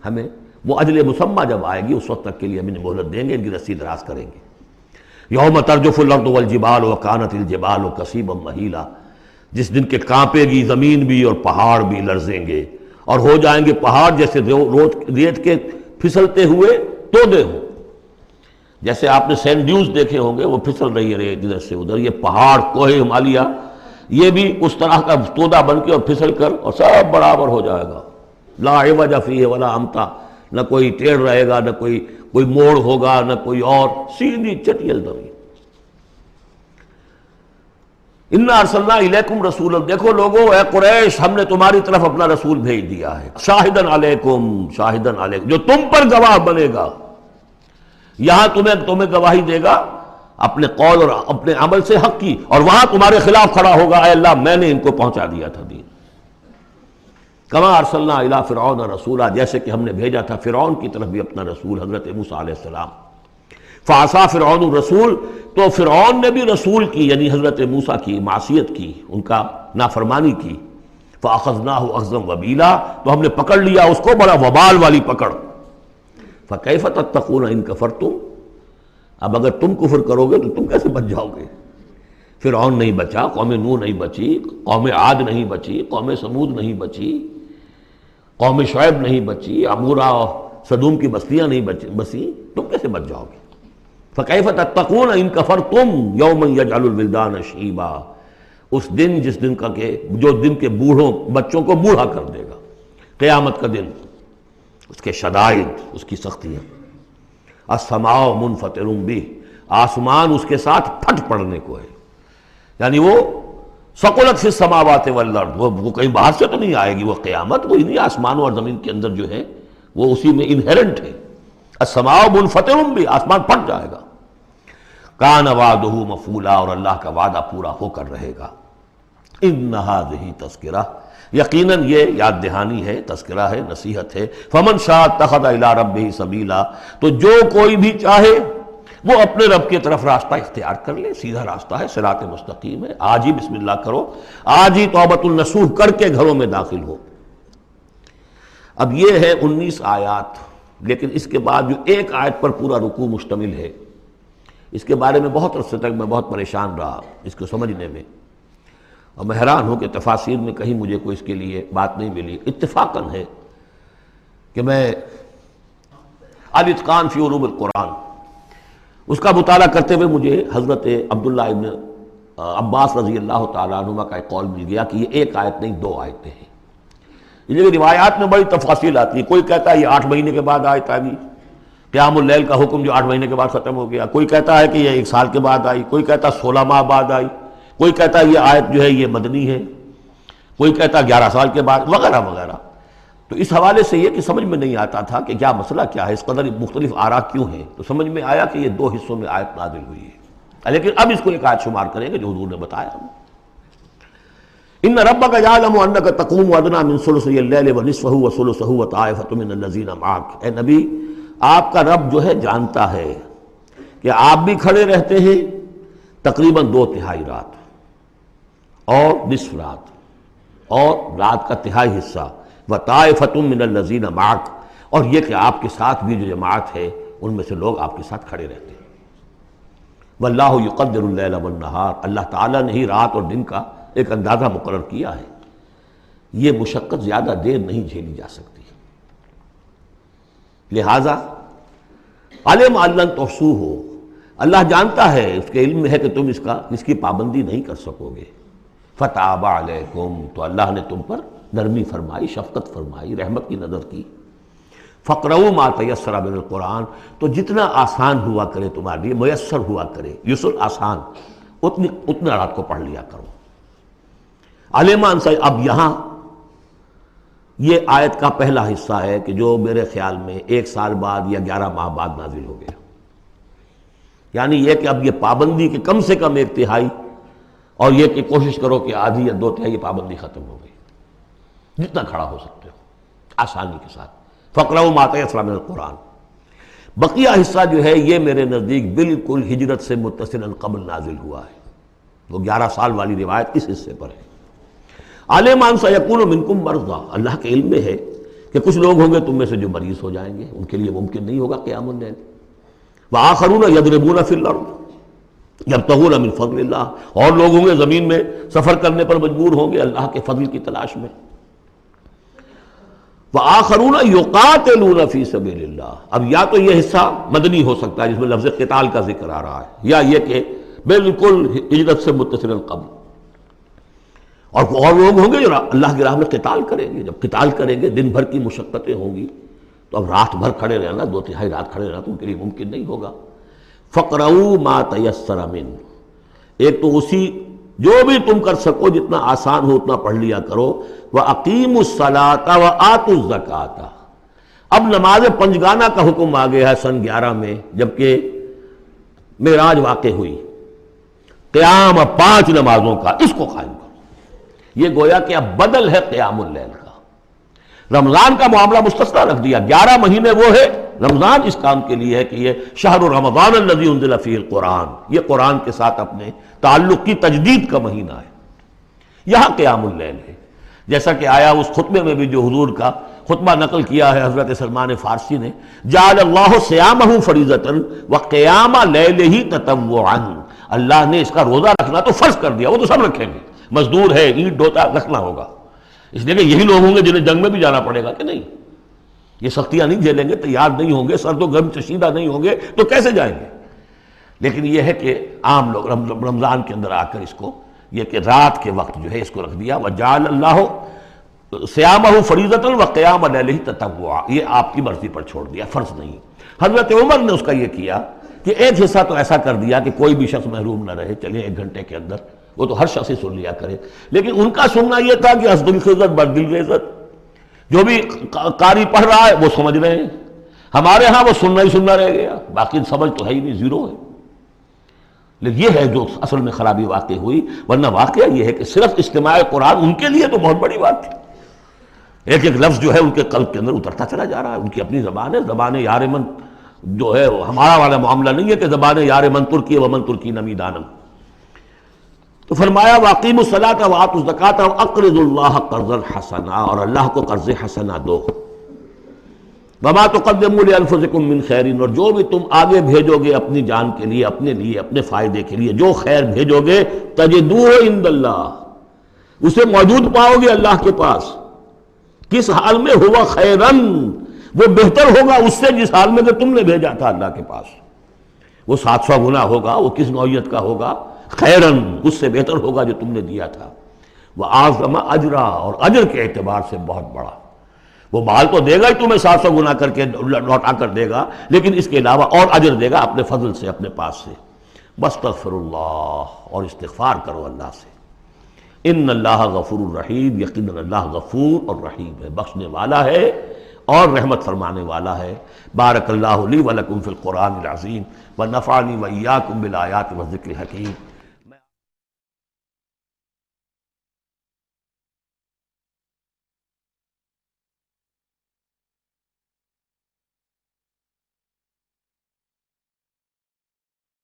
ہمیں وہ اجل مسمى جب آئے گی اس وقت تک کے لیے ہم انہیں مہلت دیں گے، ان کی رسی دراز کریں گے۔ یوم ترجف الارض والجبال وکانت الجبال کثیبا مہیلا، جس دن کے کانپے گی زمین بھی اور پہاڑ بھی لرزیں گے، اور ہو جائیں گے پہاڑ جیسے ریت کے پھسلتے ہوئے تودے ہوں۔ جیسے آپ نے سینڈ ڈیوز دیکھے ہوں گے، وہ پھسل رہی ہے ریت ادھر سے ادھر، یہ پہاڑ کوہ ہمالیہ یہ بھی اس طرح کا تودا بن کے اور پھسل کر اور سب برابر ہو جائے گا۔ لا عوج فیہ ولا امتا، نہ کوئی ٹیڑھ رہے گا، نہ کوئی موڑ ہوگا، نہ کوئی اور، سیدھی چٹیل زمین۔ انا ارسلنا الیکم رسولا، دیکھو لوگوں، اے قریش، ہم نے تمہاری طرف اپنا رسول بھیج دیا ہے، شاہدن علیکم، شاہدن علیکم، جو تم پر گواہ بنے گا، یہاں تمہیں گواہی دے گا اپنے قول اور اپنے عمل سے حق کی، اور وہاں تمہارے خلاف کھڑا ہوگا، اے اللہ میں نے ان کو پہنچا دیا تھا دین۔ کما ارسلنا الی فرعون رسولا، جیسے کہ ہم نے بھیجا تھا فرعون کی طرف بھی اپنا رسول حضرت موسیٰ علیہ السلام۔ فعصا فرعون الرسول، تو فرعون نے بھی رسول کی یعنی حضرت موسیٰ کی معصیت کی، ان کا نافرمانی کی۔ فاخذناہ اخذا وبیلا، تو ہم نے پکڑ لیا اس کو بڑا وبال والی پکڑ۔ فکیف تتقون ان کفرتم، اب اگر تم کفر کرو گے تو تم کیسے بچ جاؤ گے؟ فرعون نہیں بچا، قوم نوح نہیں بچی، قوم عاد نہیں بچی، قوم سمود نہیں بچی، قوم شعیب نہیں بچی، عمورہ اور صدوم کی بستیاں نہیں بسی، تم کیسے بچ جاؤ گے؟ فکیف تتقون ان کفرتم یوما یجعل الولدان شیبا، اس دن جس دن کا کہ جو دن کے بوڑھوں بچوں کو بوڑھا کر دے گا، قیامت کا دن، اس کے شدائد، اس کی سختیاں۔ السماء منفطر بہ، آسمان اس کے ساتھ پھٹ پڑنے کو ہے، یعنی وہ ثقلت فی السماوات والارض، وہ کہیں باہر سے تو نہیں آئے گی، وہ قیامت وہ انہی آسمانوں اور زمین کے اندر جو ہے وہ اسی میں انہیرنٹ ہے۔ السماء منفطر بہ، آسمان پھٹ جائے گا۔ کان وعدہ مفعولا، اور اللہ کا وعدہ پورا ہو کر رہے گا۔ ان ھذہ تذکرہ، یقیناً یہ یاد دہانی ہے، تذکرہ ہے، نصیحت ہے۔ فمن شاء اتخذ الی ربہ سبیلا، تو جو کوئی بھی چاہے وہ اپنے رب کی طرف راستہ اختیار کر لے، سیدھا راستہ ہے، صراط مستقیم ہے۔ آج ہی بسم اللہ کرو، آج ہی توبۃ النصوح کر کے گھروں میں داخل ہو۔ اب یہ ہے 19 آیات، لیکن اس کے بعد جو ایک آیت پر پورا رکوع مشتمل ہے، اس کے بارے میں بہت عرصے تک میں بہت پریشان رہا اس کو سمجھنے میں، اور میں حیران ہوں کہ تفاسیر میں کہیں مجھے کوئی اس کے لیے بات نہیں ملی۔ اتفاقاً ہے کہ میں الاتقان فی علوم القرآن اس کا مطالعہ کرتے ہوئے مجھے حضرت عبداللہ ابن عباس رضی اللہ تعالیٰ عنہما کا ایک قول مل گیا کہ یہ ایک آیت نہیں 2 آیتیں ہیں۔ یہ روایات میں بڑی تفاصیل آتی ہے، کوئی کہتا ہے یہ 8 مہینے کے بعد آیت آ گئی، قیام اللیل کا حکم جو 8 مہینے کے بعد ختم ہو گیا، کوئی کہتا ہے کہ یہ 1 سال کے بعد آئی، کوئی کہتا ہے 16 ماہ بعد آئی، کوئی کہتا ہے یہ آیت جو ہے یہ مدنی ہے، کوئی کہتا ہے 11 سال کے بعد، وغیرہ وغیرہ۔ تو اس حوالے سے یہ کہ سمجھ میں نہیں آتا تھا کہ کیا مسئلہ کیا ہے، اس قدر مختلف آراء کیوں ہیں، تو سمجھ میں آیا کہ یہ 2 حصوں میں آیت نازل ہوئی ہے، لیکن اب اس کو ایک آیت شمار کریں گے جو حضور نے بتایا ہمیں۔ ان ربک یعلم انک تقوم ادنی من ثلثی اللیل ونصفہ وثلثہ وطائفۃ من الذین معک، اے نبی آپ کا رب جو ہے جانتا ہے کہ آپ بھی کھڑے رہتے ہیں تقریباً 2/3 رات اور نصف رات اور رات کا تہائی حصہ، وطائفۃ من الذین معک، اور یہ کہ آپ کے ساتھ بھی جو جماعت ہے ان میں سے لوگ آپ کے ساتھ کھڑے رہتے ہیں۔ واللہ یقدر اللیل والنہار، اللہ تعالیٰ نے ہی رات اور دن کا ایک اندازہ مقرر کیا ہے، یہ مشقت زیادہ دیر نہیں جھیلی جا سکتی، لہذا علم ان لن تحصوہ، اللہ جانتا ہے، اس کے علم میں ہے کہ تم اس کی پابندی نہیں کر سکو گے۔ فتاب علیکم، تو اللہ نے تم پر نرمی فرمائی، شفقت فرمائی، رحمت کی نظر کی۔ فقرؤوا ما تیسر من القرآن، تو جتنا آسان ہوا کرے تمہارے لیے، میسر ہوا کرے، یسر آسان، اتنا رات کو پڑھ لیا کرو۔ علم ان، اب یہاں یہ آیت کا پہلا حصہ ہے کہ جو میرے خیال میں 1 سال بعد یا 11 ماہ بعد نازل ہو گیا، یعنی یہ کہ اب یہ پابندی کہ کم سے کم 1/3 اور یہ کہ کوشش کرو کہ آدھی یا 2/3 پابندی ختم ہو گئی، جتنا کھڑا ہو سکتے ہو آسانی کے ساتھ۔ فَاقْرَؤْا مَا تَيَسَّرَ مِنَ الْقُرْآنِ، بقیہ حصہ جو ہے یہ میرے نزدیک بالکل ہجرت سے متصل قبل نازل ہوا ہے، وہ 11 سال والی روایت اس حصے پر ہے۔ عَلِمَ أَن سَيَكُونُ مِنكُم مَرْضَىٰ، اللہ کے علم میں ہے کہ کچھ لوگ ہوں گے تم میں سے جو مریض ہو جائیں گے، ان کے لیے ممکن نہیں ہوگا قیام اللیل۔ وَآخَرُونَ يَضْرِبُونَ فِي الْأَرْضِ يَبْتَغُونَ مِن فَضْلِ اللَّهِ، اور لوگ ہوں گے زمین میں سفر کرنے پر مجبور ہوں گے اللہ کے فضل کی تلاش میں۔ وَآخَرُونَ يُقَاتِلُونَ فِي سَبِيلِ اللَّهِ، اب یا تو یہ حصہ مدنی ہو سکتا ہے جس میں لفظ قتال کا ذکر آ رہا ہے، یا یہ کہ بالکل ہجرت سے متصل قبل، اور لوگ ہوں گے جو اللہ کی راہ میں قتال کریں گے۔ جب قتال کریں گے دن بھر کی مشقتیں ہوں گی، تو اب رات بھر کھڑے رہنا، 2/3 رات کھڑے رہنا تو ان کے لیے ممکن نہیں ہوگا۔ فَاقْرَؤُوا مَا تَيَسَّرَ مِنْهُ، ایک تو اسی جو بھی تم کر سکو جتنا آسان ہو اتنا پڑھ لیا کرو۔ وَأَقِيمُوا الصَّلَاةَ وَآتُوا الزَّكَاةَ، اب نماز پنجگانہ کا حکم آ گیا ہے سن 11 میں، جبکہ معراج واقع ہوئی۔ قیام اب 5 نمازوں کا، اس کو قائم کرو۔ یہ گویا کہ اب بدل ہے قیام اللیل کا۔ رمضان کا معاملہ مستثنیٰ رکھ دیا، 11 مہینے وہ ہے، رمضان اس کام کے لیے ہے کہ یہ شہر رمضان الذی انزل فیہ القرآن، یہ قرآن کے ساتھ اپنے تعلق کی تجدید کا مہینہ ہے۔ یہاں قیام اللیل ہے، جیسا کہ آیا اس خطبے میں بھی جو حضور کا خطبہ نقل کیا ہے حضرت سلمان فارسی نے، جعل اللہ صیامہ فریضۃ وقیام لیلہ تطوعا، اللہ نے اس کا روزہ رکھنا تو فرض کر دیا، وہ تو سب رکھیں گے، مزدور ہے اینٹ ڈھوتا رکھنا ہوگا، اس لیے کہ یہی لوگ ہوں گے جنہیں جنگ میں بھی جانا پڑے گا کہ نہیں، یہ سختیاں نہیں جھیلیں گے، تیار نہیں ہوں گے، سرد و گرم چشیدہ نہیں ہوں گے تو کیسے جائیں گے۔ لیکن یہ ہے کہ عام لوگ رمضان کے اندر آ کر اس کو یہ کہ رات کے وقت جو ہے اس کو رکھ دیا، وجعل اللہ صیامہ فریضۃ وقیام لیلہ تطوعا، یہ آپ کی مرضی پر چھوڑ دیا، فرض نہیں۔ حضرت عمر نے اس کا یہ کیا کہ ایک حصہ تو ایسا کر دیا کہ کوئی بھی شخص محروم نہ رہے، چلے 1 گھنٹے کے اندر وہ تو ہر شخص ہی سن لیا کرے، لیکن ان کا سننا یہ تھا کہ حسب الخزت بردل عزت، جو بھی قاری پڑھ رہا ہے وہ سمجھ رہے ہیں، ہمارے ہاں وہ سننا ہی سننا رہ گیا، باقی سمجھ تو ہے ہی نہیں، زیرو ہے۔ لیکن یہ ہے جو اصل میں خرابی واقع ہوئی، ورنہ واقعہ یہ ہے کہ صرف استماع قرآن ان کے لیے تو بہت بڑی بات تھی، ایک ایک لفظ جو ہے ان کے قلب کے اندر اترتا چلا جا رہا ہے، ان کی اپنی زبان ہے، زبان یار من جو ہے ہمارا والا معاملہ نہیں ہے کہ زبان یار من ترکی ومن ترکی نمی دانم۔ تو فرمایا وَأَقِيمُوا الصَّلَاةَ وَآتُوا الزَّكَاةَ وَأَقْرِضُوا اللَّهَ قَرْضًا حَسَنًا، اور اللہ کو قرض حسنہ دو۔ وَمَا تُقَدِّمُوا لِأَنفُسِكُم مِّن خَيْرٍ، اور جو بھی تم آگے بھیجو گے اپنی جان کے لیے، اپنے فائدے کے لیے جو خیر بھیجو گے، تَجِدُوهُ عِندَ اللَّهِ، اسے موجود پاؤ گے اللہ کے پاس، کس حال میں؟ ہوا خیرن، وہ بہتر ہوگا اس سے جس حال میں کہ تم نے بھیجا تھا اللہ کے پاس، وہ 700 گنا ہوگا، وہ کس نوعیت کا ہوگا؟ خیرن، اس سے بہتر ہوگا جو تم نے دیا تھا۔ وَأَعْظَمَ أَجْرًا، اور اجر کے اعتبار سے بہت بڑا، وہ مال تو دے گا ہی تمہیں 700 گنا کر کے لوٹا کر دے گا، لیکن اس کے علاوہ اور اجر دے گا اپنے فضل سے، اپنے پاس سے۔ وَاسْتَغْفِرُوا اللَّهَ، اور استغفار کرو اللہ سے۔ ان اللہ غفور الرحیم، یقیناً اللہ غفور اور رحیم ہے، بخشنے والا ہے اور رحمت فرمانے والا ہے۔ بارک اللہ لی ولکم فی القرآن العظیم ونفعنی وإیاکم بالآیات والذکر الحکیم۔